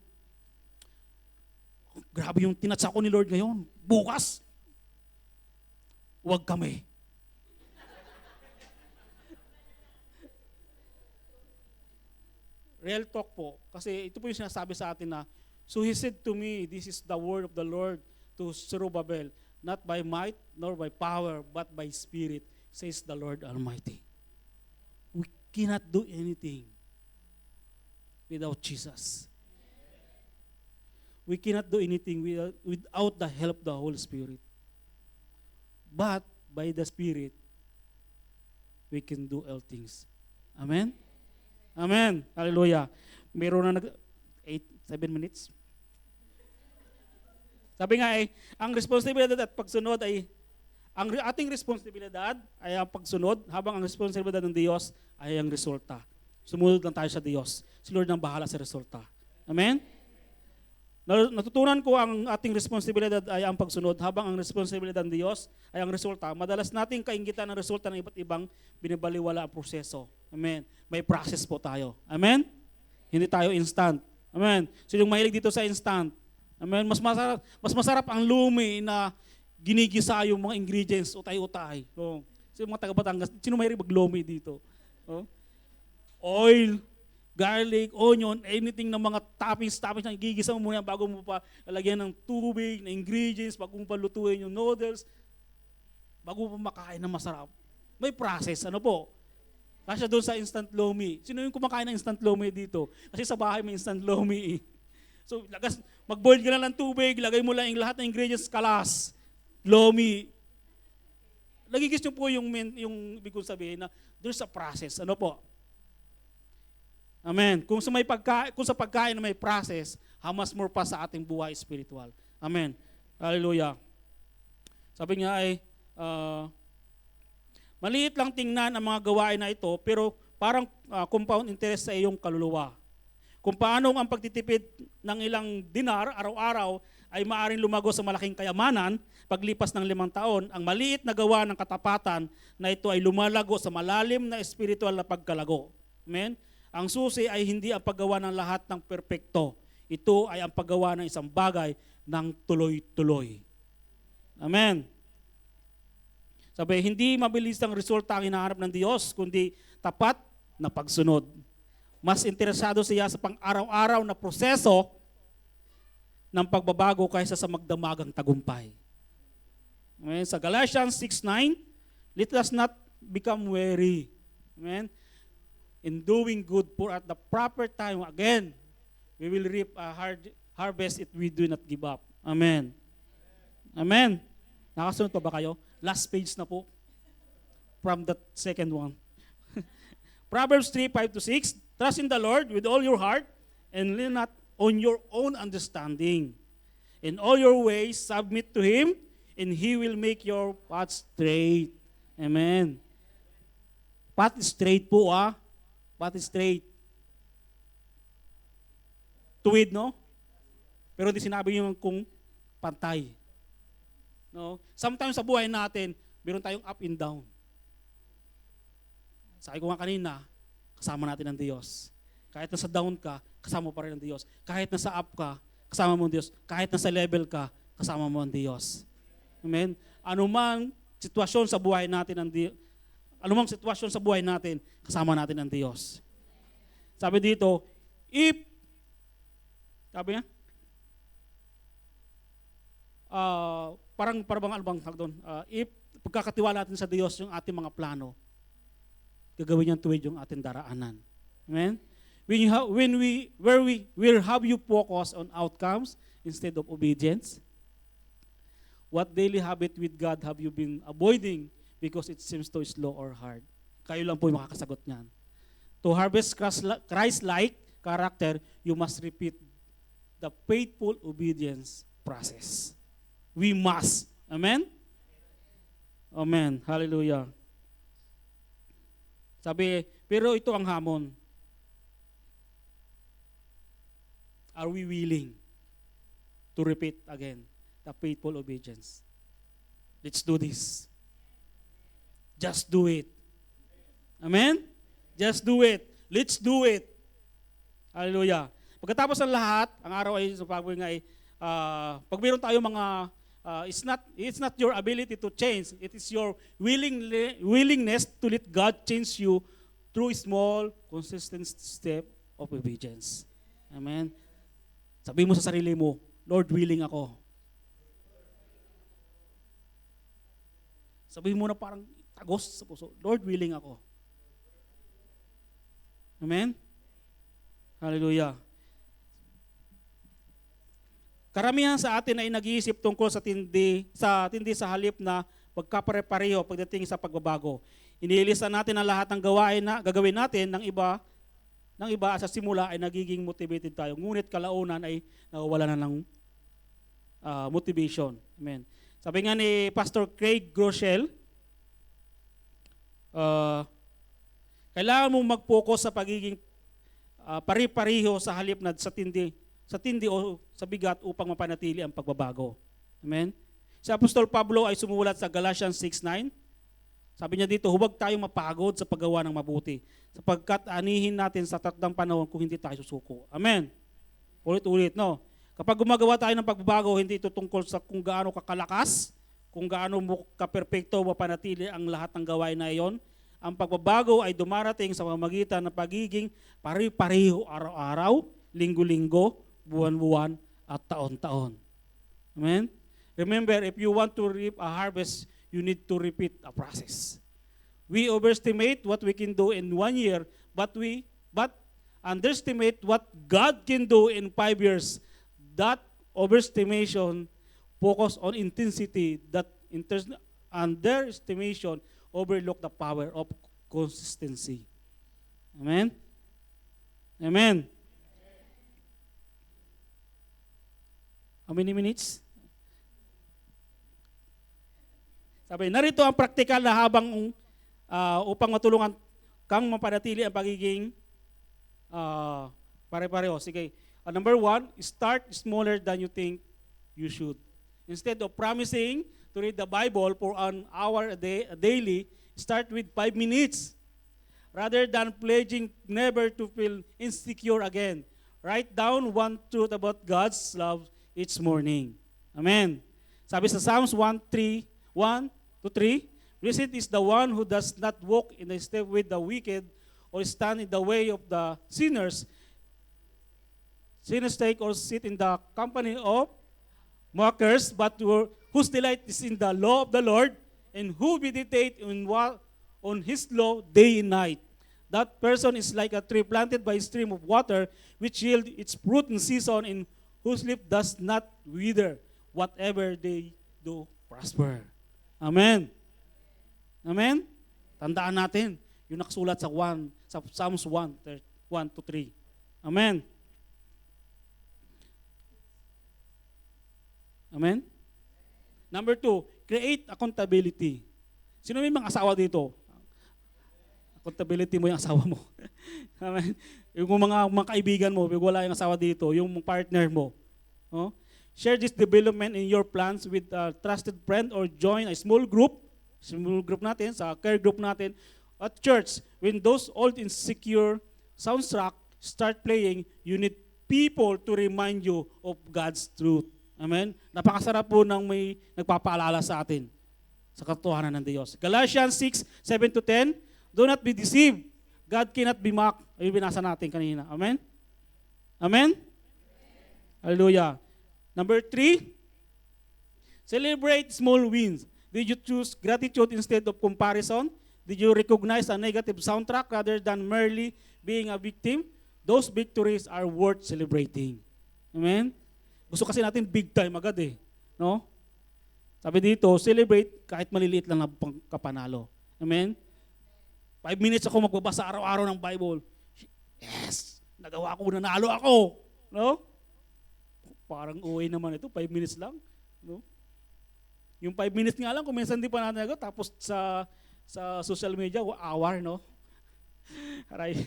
Grabe yung tinatsa ko ni Lord ngayon. Bukas, huwag kami. Real talk po. Kasi ito po yung sinasabi sa atin na, so he said to me, this is the word of the Lord to Zerubbabel, not by might nor by power, but by spirit, says the Lord Almighty. We cannot do anything without Jesus. We cannot do anything without the help of the Holy Spirit. But by the Spirit, we can do all things. Amen? Amen. Hallelujah. Meron na 7 minutes. Sabi nga ang responsibilidad at pagsunod ang ating responsibilidad ay ang pagsunod, habang ang responsibilidad ng Diyos ay ang resulta. Sumunod lang tayo sa Diyos. Si Lord nang bahala sa resulta. Amen? Natutunan ko ang ating responsibilidad ay ang pagsunod, habang ang responsibilidad ng Diyos ay ang resulta. Madalas nating kaingitan ang resulta ng iba't ibang binibaliwala ang proseso. Amen? May process po tayo. Amen? Hindi tayo instant. Amen? So yung mahilig dito sa instant. Amen? Mas masarap ang lumi na ginigisa yung mga ingredients, utay-utay. So yung mga taga-Batangas, sino mahilig maglumi dito? Oil, garlic, onion, anything na mga toppings na igigisa mo muna bago mo pa lalagyan ng tubig, na ingredients, bago mo pa lutuin yung noodles, bago mo pa makain na masarap. May process, ano po? Kasi doon sa instant lomi. Sino yung kumakain ng instant lomi dito? Kasi sa bahay may instant lomi. So, mag-boil ka na ng tubig, lagay mo lang yung lahat ng ingredients, kalas, lomi. Nagigis nyo po yung ibig kong sabihin na there's a process. Ano po? Amen. Kung sa pagkain na may process, how much more pa sa ating buhay spiritual. Amen. Hallelujah. Sabi nga maliit lang tingnan ang mga gawain na ito, pero parang compound interest sa iyong kaluluwa. Kung paano ang pagtitipid ng ilang dinar araw-araw ay maaaring lumago sa malaking kayamanan, paglipas ng 5 taon, ang maliit na gawa ng katapatan na ito ay lumalago sa malalim na espiritual na pagkalago. Amen? Ang susi ay hindi ang paggawa ng lahat ng perpekto. Ito ay ang paggawa ng isang bagay ng tuloy-tuloy. Amen? Sabi, hindi mabilis ang resulta ang hinahanap ng Diyos, kundi tapat na pagsunod. Mas interesado siya sa pang-araw-araw na proseso ng pagbabago kaysa sa magdamagang tagumpay. Amen? Sa Galatians 6:9, let us not become weary. Amen? In doing good, for at the proper time, again, we will reap a harvest if we do not give up. Amen. Amen. Nakasunod pa ba kayo? Last page na po. From the second one. Proverbs 3:5-6, Trust in the Lord with all your heart and lean not on your own understanding. In all your ways, submit to Him, and He will make your path straight. Amen. Path straight po, Path straight. Tuwid, no? Pero hindi sinabi yung kung pantay. No? Sometimes sa buhay natin, meron tayong up and down. Sabi ko nga kanina, kasama natin ang Diyos. Kahit nasa down ka, kasama mo pa rin ang Diyos. Kahit nasa up ka, kasama mo ang Diyos. Kahit nasa level ka, kasama mo ang Diyos. Amen? Anumang sitwasyon sa buhay natin anumang sitwasyon sa buhay natin, kasama natin ang Diyos. Sabi dito, sabi niya, parang albang doon. If pagkakatiwala natin sa Diyos yung ating mga plano, gagawin niyang tuwid yung ating daraanan. Amen? Where have you focused on outcomes instead of obedience? What daily habit with God have you been avoiding because it seems too slow or hard? Kayo lang po yung makakasagot niyan. To harvest Christ-like character, you must repeat the faithful obedience process. We must. Amen? Amen. Hallelujah. Sabi, pero ito ang hamon. Are we willing to repeat again the faithful obedience? Let's do this. Just do it. Amen? Just do it. Let's do it. Hallelujah. Pagkatapos ng lahat, ang araw ay sa pagbuhay nga ay, pag mayroon tayo mga, it's not your ability to change. It is your willingness to let God change you through small, consistent step of obedience. Amen. Sabi mo sa sarili mo, Lord, willing ako. Sabi mo na parang tagos sa puso, Lord, willing ako. Amen? Hallelujah. Karamihan sa atin ay nag-iisip tungkol sa tindi sa halip na pagkapare-pareho pagdating sa pagbabago. Iniilista natin ang lahat ng gagawin natin ng iba sa simula ay nagiging motivated tayo. Ngunit kalaunan ay nawawala na ng motivation. Amen. Sabi nga ni Pastor Craig Groeschel, kailangan mong mag-focus sa pagiging pari-pariho sa halip na sa tindi o sa bigat upang mapanatili ang pagbabago. Amen? Si Apostol Pablo ay sumulat sa Galatians 6:9. Sabi niya dito, huwag tayong mapagod sa paggawa ng mabuti, sapagkat anihin natin sa takdang panahon kung hindi tayo susuko. Amen? Ulit-ulit, no? Kapag gumagawa tayo ng pagbabago, hindi ito tungkol sa kung gaano kakalakas, kung gaano mo kaperpekto mapanatili ang lahat ng gawain na iyon. Ang pagbabago ay dumarating sa pamamagitan ng pagiging pari-pareho araw-araw, linggo-linggo, buwan-buwan, at taon-taon. Amen? Remember, if you want to reap a harvest, you need to repeat a process. We overestimate what we can do in 1 year, but underestimate what God can do in 5 years. That overestimation focus on intensity, that underestimation overlook the power of consistency. Amen? Amen. How many minutes? Sabi, narito ang praktikal na habang upang matulungan kang mapanatili ang pagiging pare-pareho. Sige. Number 1, start smaller than you think you should. Instead of promising to read the Bible for an hour daily, start with 5 minutes. Rather than pledging never to feel insecure again, write down one truth about God's love each morning. Amen. Sabi sa Psalms 1:3, blessed is the one who does not walk in the step with the wicked or stand in the way of the sinners, take or sit in the company of mockers, but whose delight is in the law of the Lord, and who meditate on his law day and night. That person is like a tree planted by a stream of water, which yield its fruit in season, and whose leaf does not wither. Whatever they do prosper. Amen. Amen? Tandaan natin, yung nakasulat sa Psalms 1, 1 to 3. Amen. Amen? Number 2, create accountability. Sino may mga asawa dito? Accountability mo yung asawa mo. Amen? Yung mga kaibigan mo, wala yung asawa dito, yung partner mo. Oh? Share this development in your plans with a trusted friend or join a small group natin, sa care group natin, at church. When those old insecure soundtrack start playing, you need people to remind you of God's truth. Amen? Napakasarap po ng may nagpapaalala sa atin sa katotohanan ng Diyos. Galatians 6:7-10, do not be deceived. God cannot be mocked. Ayun binasa natin kanina. Amen? Amen? Hallelujah. Number 3, celebrate small wins. Did you choose gratitude instead of comparison? Did you recognize a negative soundtrack rather than merely being a victim? Those victories are worth celebrating. Amen? Gusto kasi natin big time agad eh. No? Sabi dito, celebrate kahit maliliit lang na kapanalo. Amen? 5 minutes ako magbabasa araw-araw ng Bible. Yes! Nagawa ko, nanalo ako. No? Parang OA naman ito, 5 minutes lang. No? Yung 5 minutes nga lang, kung minsan di pa natin nagawa, tapos sa social media, hour, no? Aray.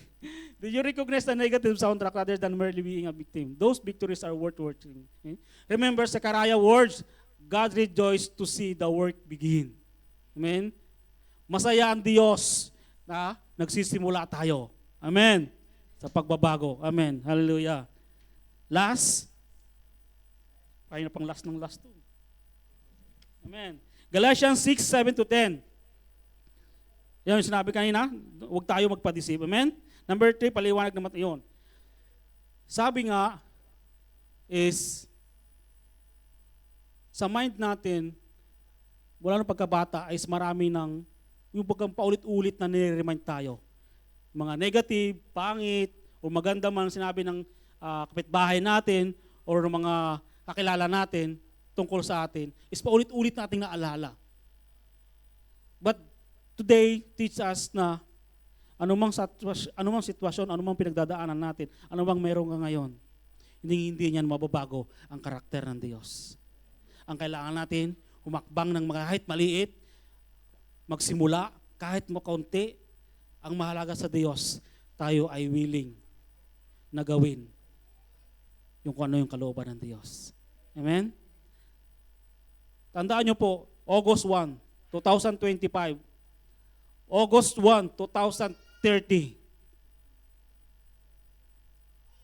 Did you recognize the negative soundtrack rather than merely being a victim? Those victories are worth watching. Okay? Remember Zechariah words, God rejoiced to see the work begin. Amen? Masaya ang Diyos na nagsisimula tayo. Amen? Sa pagbabago. Amen. Hallelujah. Last. Kaya na pang last ng last to. Amen. Galatians 6:7-10. Yan yung sinabi kanina, huwag tayo magpa-deceive. Amen? Number 3, paliwanag naman yun. Sabi nga, is, sa mind natin, wala nang pagkabata, is marami ng, yung pagkang paulit-ulit na nire-remind tayo. Mga negative, pangit, o maganda man sinabi ng kapitbahay natin, o ng mga kakilala natin, tungkol sa atin, is paulit-ulit nating naalala. But, today, teach us na anumang sitwasyon, anumang pinagdadaanan natin, anumang meron ka ngayon, hindi niyan mababago ang karakter ng Diyos. Ang kailangan natin, humakbang ng kahit maliit, magsimula, kahit makaunti, ang mahalaga sa Diyos, tayo ay willing na gawin yung kung ano yung kalooban ng Diyos. Amen? Tandaan nyo po, August 1, 2025, August 1, 2030,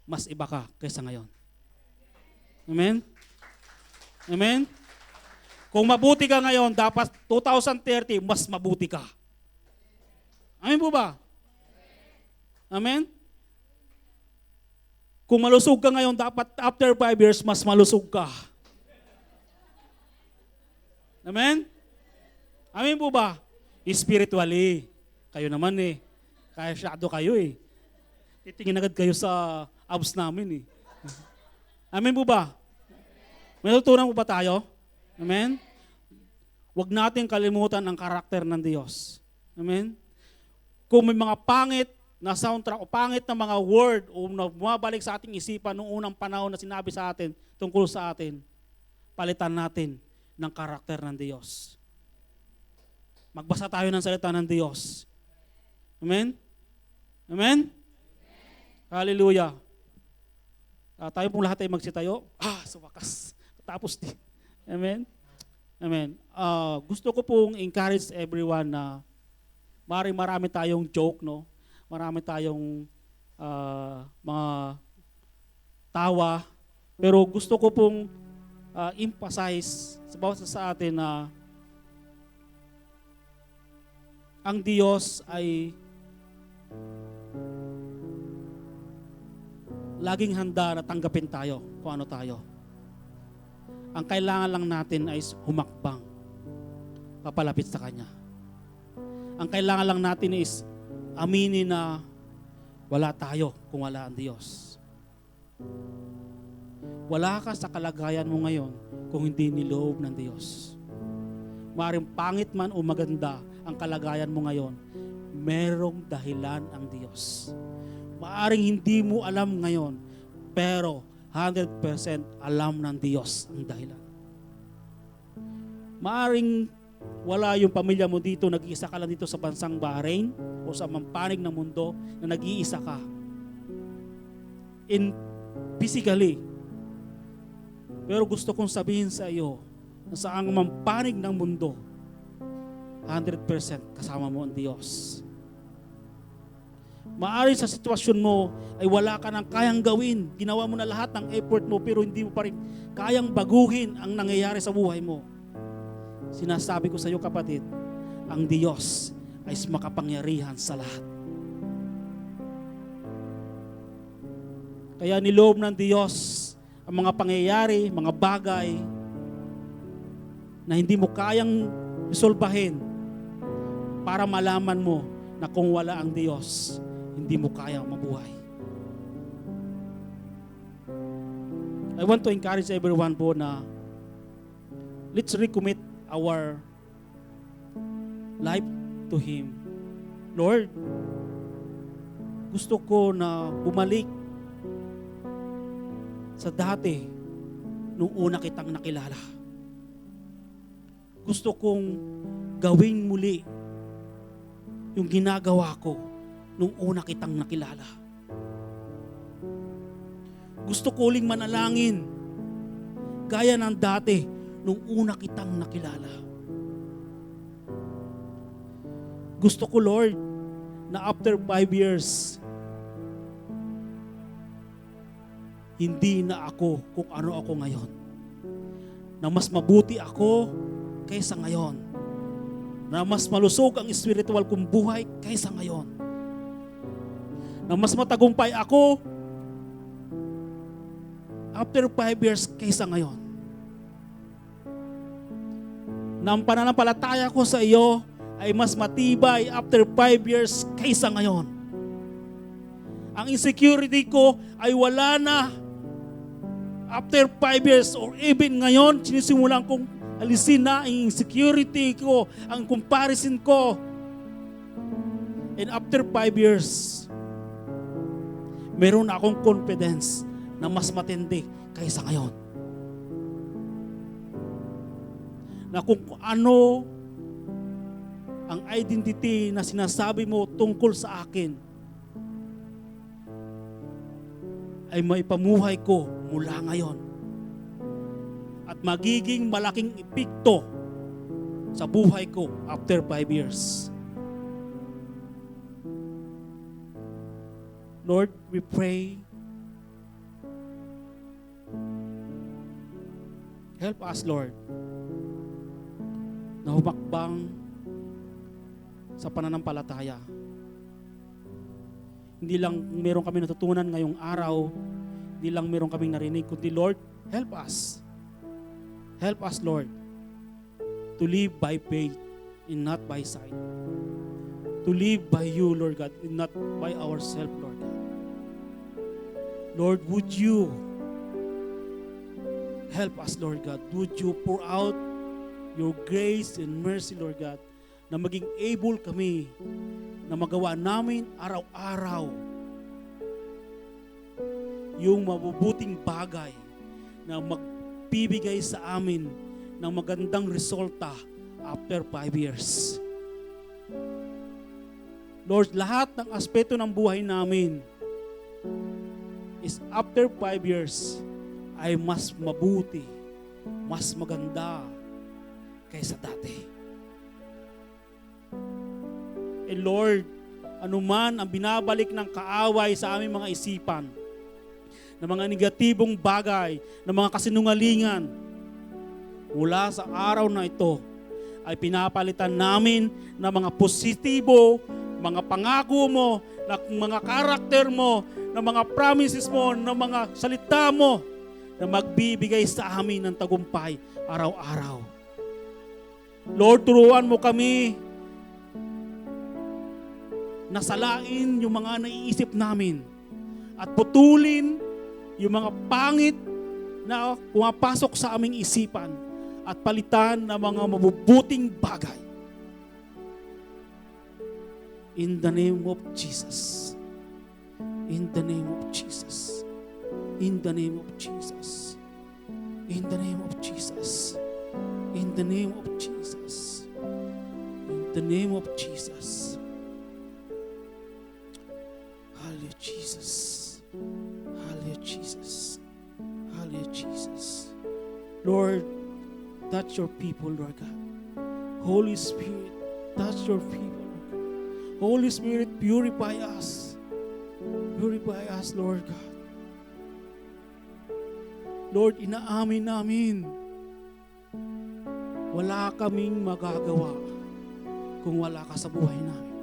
mas iba ka kaysa ngayon. Amen? Amen? Kung mabuti ka ngayon, dapat 2030, mas mabuti ka. Amen po ba? Amen? Kung malusog ka ngayon, dapat after 5 years, mas malusog ka. Amen? Amen po ba? Spiritually. Kayo naman eh. Kaya shadow kayo eh. Titingin agad kayo sa abs namin eh. Amen po ba? May natutunan po ba tayo? Amen? Huwag natin kalimutan ang karakter ng Diyos. Amen? Kung may mga pangit na soundtrack o pangit na mga word o na bumabalik sa ating isipan noong unang panahon na sinabi sa atin, tungkol sa atin, palitan natin ng karakter ng Diyos. Magbasa tayo ng salita ng Diyos. Amen? Amen? Hallelujah. Tayo pong lahat ay magsitayo. Sa wakas. Tapos din. Amen? Amen. Gusto ko pong encourage everyone na marami tayong joke, no? Marami tayong mga tawa. Pero gusto ko pong emphasize sa bawat sa atin na ang Diyos ay laging handa na tanggapin tayo kung ano tayo. Ang kailangan lang natin ay humakbang, papalapit sa Kanya. Ang kailangan lang natin is aminin na wala tayo kung wala ang Diyos. Wala ka sa kalagayan mo ngayon kung hindi niloob ng Diyos. Maaaring pangit man o maganda ang kalagayan mo ngayon, merong dahilan ang Diyos. Maaring hindi mo alam ngayon, pero 100% alam ng Diyos ang dahilan. Maaring wala yung pamilya mo dito, nag-iisa ka lang dito sa bansang Bahrain o sa mampanig ng mundo na nag-iisa ka. In physically. Pero gusto kong sabihin sa iyo na sa ang mampanig ng mundo, 100% kasama mo ang Diyos. Maaari sa sitwasyon mo ay wala ka nang kayang gawin. Ginawa mo na lahat ng effort mo pero hindi mo pa rin kayang baguhin ang nangyayari sa buhay mo. Sinasabi ko sa iyo kapatid, ang Diyos ay makapangyarihan sa lahat. Kaya niloob ng Diyos ang mga pangyayari, mga bagay na hindi mo kayang isolbahin para malaman mo na kung wala ang Diyos, hindi mo kayang mabuhay. I want to encourage everyone po na let's recommit our life to Him. Lord, gusto ko na bumalik sa dati nung una kitang nakilala. Gusto kong gawin muli yung ginagawa ko nung una kitang nakilala. Gusto ko uling manalangin gaya ng dati nung una kitang nakilala. Gusto ko, Lord, na after 5 years, hindi na ako kung ano ako ngayon. Na mas mabuti ako kaysa ngayon. Na mas malusog ang spiritual kong buhay kaysa ngayon. Na mas matagumpay ako after 5 years kaysa ngayon. Na ang pananampalataya ko sa iyo ay mas matibay after 5 years kaysa ngayon. Ang insecurity ko ay wala na after 5 years or even ngayon, sinisimulan kong alisin na ang insecurity ko, ang comparison ko. And after 5 years, meron akong confidence na mas matindi kaysa ngayon. Na kung ano ang identity na sinasabi mo tungkol sa akin, ay maipamuhay ko mula ngayon. At magiging malaking epekto sa buhay ko after 5 years. Lord, we pray. Help us, Lord, na humakbang sa pananampalataya. Hindi lang meron kami natutunan ngayong araw, hindi lang meron kaming narinig, kundi Lord, help us. Help us, Lord, to live by faith and not by sight. To live by you, Lord God, and not by ourselves, Lord God. Lord, would you help us, Lord God? Would you pour out your grace and mercy, Lord God, na maging able kami na magawa namin araw-araw yung mabubuting bagay na magbibigay sa amin ng magandang resulta after 5 years. Lord, lahat ng aspeto ng buhay namin is after 5 years ay mas mabuti, mas maganda kaysa dati. And Lord, anuman ang binabalik ng kaaway sa aming mga isipan, ng mga negatibong bagay, ng mga kasinungalingan, mula sa araw na ito, ay pinapalitan namin ng mga positibo, mga pangako mo, ng mga karakter mo, ng mga promises mo, ng mga salita mo, na magbibigay sa amin ng tagumpay araw-araw. Lord, turuan mo kami nasalain yung mga naiisip namin at putulin yung mga pangit na pumapasok sa aming isipan at palitan ng mga mabubuting bagay. In the name of Jesus. In the name of Jesus. In the name of Jesus. In the name of Jesus. In the name of Jesus. In the name of Jesus. Hallelujah, Jesus. Hallelujah, Jesus. Hallelujah, Jesus. Lord, touch your people, Lord God. Holy Spirit, touch your people, Lord God. Holy Spirit, purify us. Purify us, Lord God. Lord, inaamin namin, wala kaming magagawa kung wala ka sa buhay namin.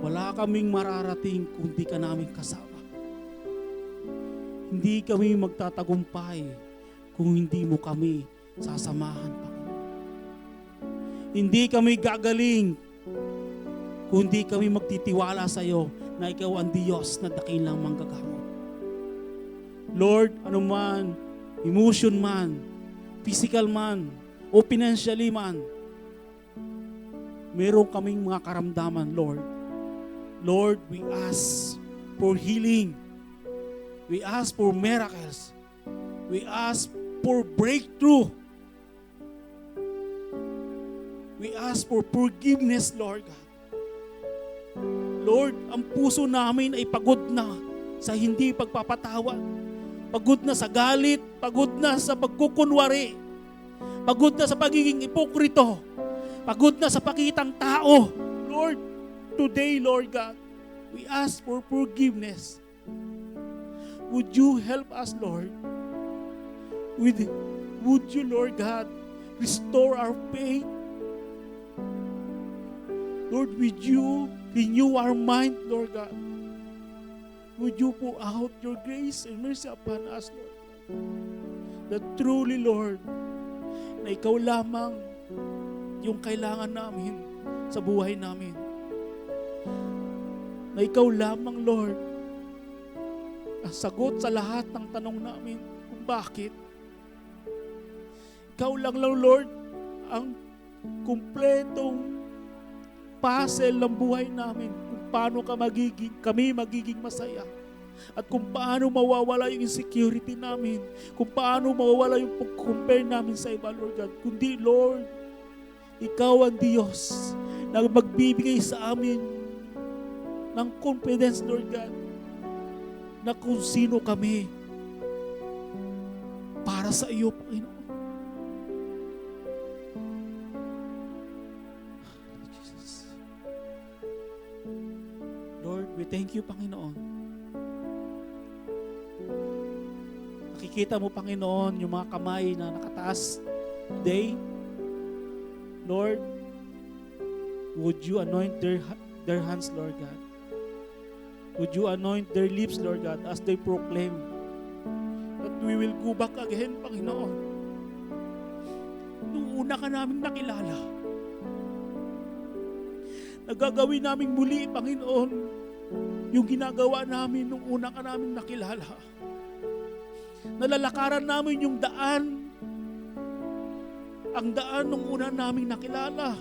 Wala kaming mararating kung di ka namin kasama. Hindi kami magtatagumpay kung hindi mo kami sasamahan, Panginoon. Hindi kami gagaling kung hindi kami magtitiwala sa iyo na ikaw ang Diyos na dakilang manggagamot. Lord, anuman, emotion man, physical man, o financially man, meron kaming mga karamdaman, Lord. Lord, we ask for healing. We ask for miracles. We ask for breakthrough. We ask for forgiveness, Lord God. Lord, ang puso namin ay pagod na sa hindi pagpapatawad. Pagod na sa galit, pagod na sa pagkukunwari, pagod na sa pagiging ipokrito, pagod na sa pakitang tao. Lord, today, Lord God, we ask for forgiveness. Would you help us, Lord? Would you, Lord God, restore our faith? Lord, would you renew our mind, Lord God? Would you pour out your grace and mercy upon us, Lord? That truly, Lord, na ikaw lamang yung kailangan namin sa buhay namin. Na ikaw lamang, Lord, ang sagot sa lahat ng tanong namin kung bakit. Ikaw lang, Lord, ang kumpletong puzzle ng buhay namin kung paano kami magiging masaya. At kung paano mawawala yung insecurity namin. Kung paano mawawala yung pag-compare namin sa iba, Lord God. Kundi, Lord, ikaw ang Diyos na magbibigay sa amin ng confidence, Lord God, na kung sino kami para sa iyo, Panginoon. Lord, we thank you, Panginoon. Nakikita mo, Panginoon, yung mga kamay na nakataas today. Lord, would you anoint their hands, Lord God? Would you anoint their lips, Lord God, as they proclaim that we will go back again, Panginoon. Nung una ka namin nakilala, nagagawin namin muli, Panginoon, yung ginagawa namin nung una ka namin nakilala. Nalalakaran namin yung daan, ang daan nung una namin nakilala.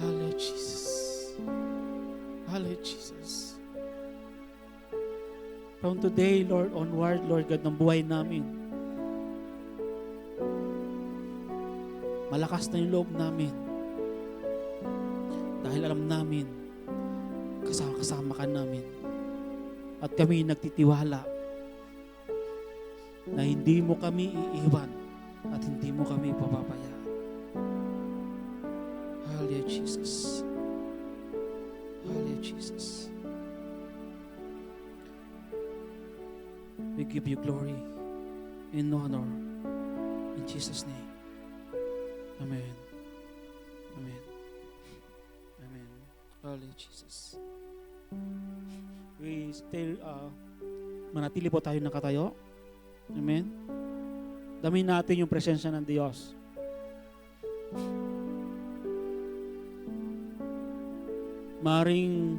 Hallelujah, Jesus. Hallelujah, Jesus. From today, Lord, onward, Lord God, ng buhay namin, malakas na yung loob namin. Dahil alam namin, kasama ka namin. At kami nagtitiwala na hindi mo kami iiwan at hindi mo kami papapayaan. Hallelujah, Jesus. Hallelujah, Jesus. We give you glory and honor in Jesus' name. Amen. Amen. Amen. Hallelujah, Jesus. We still, manatili po tayo nakatayo. Amen. Damin natin yung presensya ng Diyos. Maring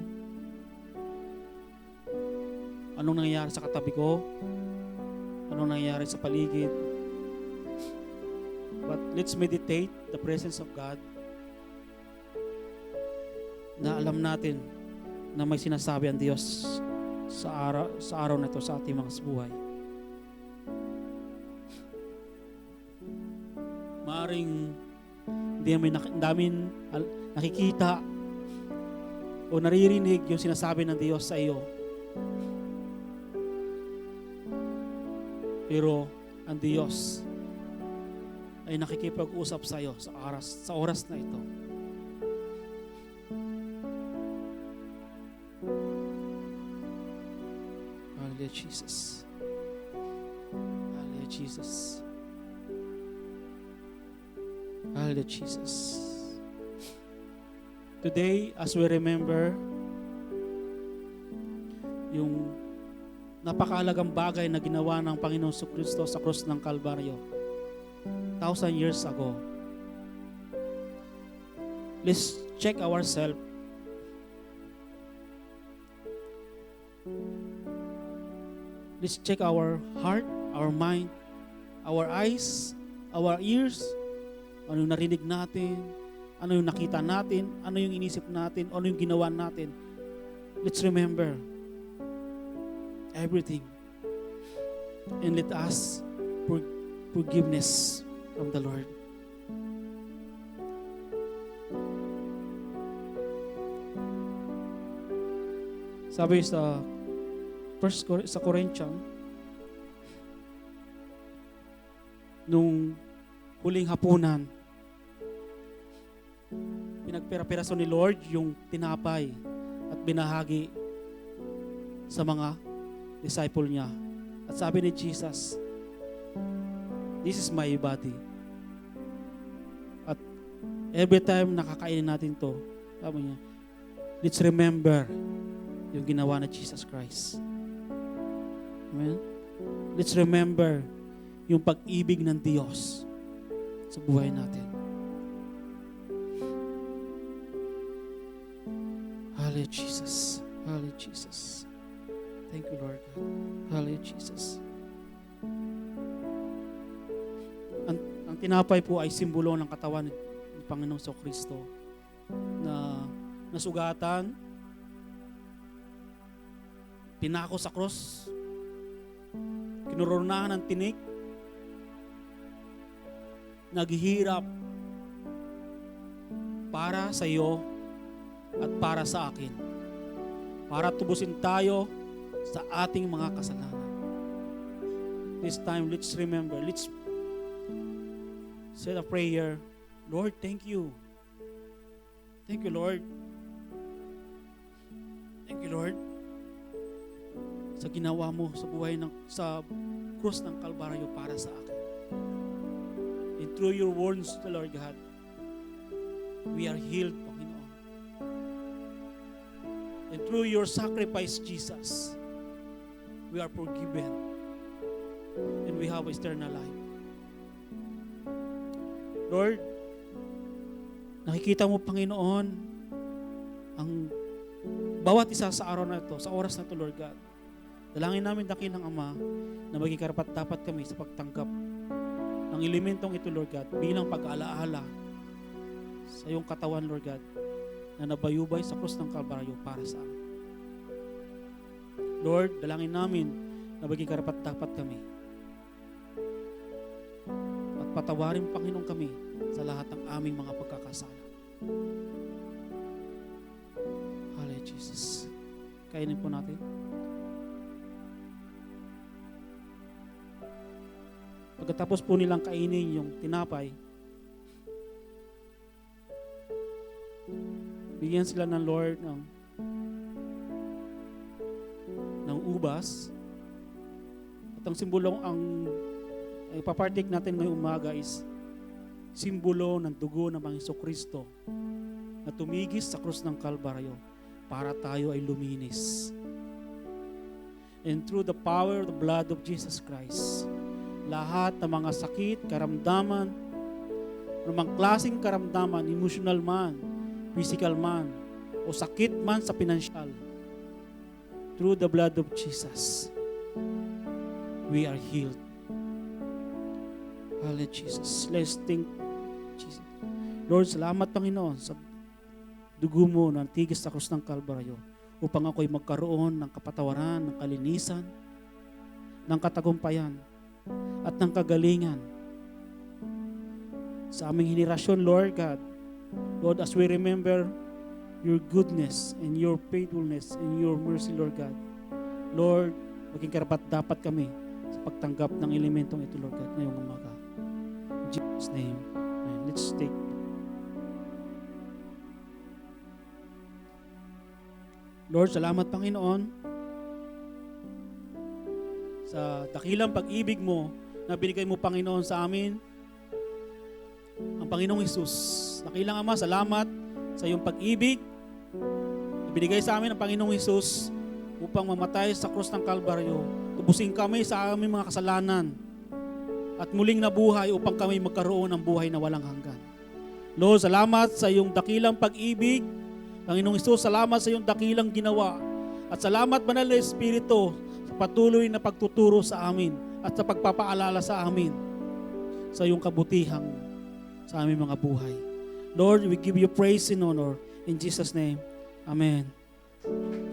anong nangyayari sa katabi ko, anong nangyayari sa paligid. But let's meditate the presence of God. na alam natin na may sinasabi ang Diyos sa araw na ito sa ating mga buhay. Maaring hindi namin nakikita o naririnig yung sinasabi ng Diyos sa iyo. Pero ang Diyos ay nakikipag-usap sa iyo sa oras na ito. Hallelujah, Jesus. Hallelujah, Jesus. Hallelujah, Jesus. Today, as we remember yung napakahalagang bagay na ginawa ng Panginoon Kristo sa krus ng Kalbaryo 1,000 years ago, let's check ourselves. Let's check our heart, our mind, our eyes, our ears. Ano yung narinig natin? Ano yung nakita natin? Ano yung inisip natin? Ano yung ginawa natin? Let's remember everything. And let us forgiveness from the Lord. Sabi sa sa Corinthians, nung huling hapunan, pinagpira-piraso ni Lord yung tinapay at binahagi sa mga disciple niya. At sabi ni Jesus, "This is my body." At every time nakakainin natin to, sabi niya, let's remember yung ginawa na Jesus Christ. Amen? Let's remember yung pag-ibig ng Diyos sa buhay natin. Hallelujah, Jesus. Hallelujah, Jesus. Thank you, Lord God. Hallelujah, Jesus. Ang tinapay po ay simbolo ng katawan ng Panginoong Kristo na nasugatan, pinako sa cross, kinoronahan ng tinik, naghihirap para sa iyo at para sa akin, para tubusin tayo sa ating mga kasalanan. This time, let's remember, let's say a prayer. Lord, thank you. Thank you, Lord. Thank you, Lord, sa ginawa mo sa buhay sa krus ng Kalbaryo para sa akin. And through your wounds, the Lord God, we are healed, Panginoon. And through your sacrifice, Jesus, we are forgiven. And we have eternal life. Lord, nakikita mo, Panginoon, ang bawat isa sa araw na ito, sa oras na ito, Lord God. Dalangin namin, dakilang Ama, na maging karapat-dapat kami sa pagtanggap ng elementong ito, Lord God, bilang pag-aalaala sa iyong katawan, Lord God, na nabayubay sa krus ng Kalbaryo para sa amin. Lord, dalangin namin na maging karapat-dapat kami at patawarin, Panginoon, kami sa lahat ng aming mga pagkakasala. Hallelujah, Jesus. Kainin po natin. Pagkatapos po nilang kainin yung tinapay, bigyan sila ng Lord ng ubas. At ang simbolong ipapartake natin ngayong umaga is simbolo ng dugo ng Panginoong Kristo na tumigis sa krus ng Kalbaryo para tayo ay luminis. And through the power of the blood of Jesus Christ, lahat ng mga sakit, karamdaman, anumang klaseng karamdaman, emotional man, physical man, o sakit man sa pinansyal, through the blood of Jesus, we are healed. Hallelujah, Jesus. Let's thank Jesus. Lord, salamat, Panginoon, sa dugo mo na tigis sa krus ng Kalbaryo upang ako'y magkaroon ng kapatawaran, ng kalinisan, ng katagumpayan, at ng kagalingan sa aming henerasyon, Lord God. Lord, as we remember your goodness and your faithfulness and your mercy, Lord God. Lord, maging karapat-dapat kami sa pagtanggap ng elementong ito, Lord God, ngayong umaga. In Jesus' name, amen. Let's take. Lord, salamat Panginoon sa dakilang pag-ibig mo na binigay mo, Panginoon, sa amin. Ang Panginoong Hesus. Dakilang Ama, salamat sa iyong pag-ibig na binigay sa amin ang Panginoong Hesus upang mamatay sa krus ng Kalbaryo. Tubusin kami sa aming mga kasalanan at muling nabuhay upang kami magkaroon ng buhay na walang hanggan. Lord, salamat sa iyong dakilang pag-ibig. Panginoong Hesus, salamat sa iyong dakilang ginawa. At salamat, Banal na Espiritu, sa patuloy na pagtuturo sa amin at sa pagpapaalala sa amin sa iyong kabutihang sa aming mga buhay. Lord, we give you praise and honor. In Jesus' name, Amen.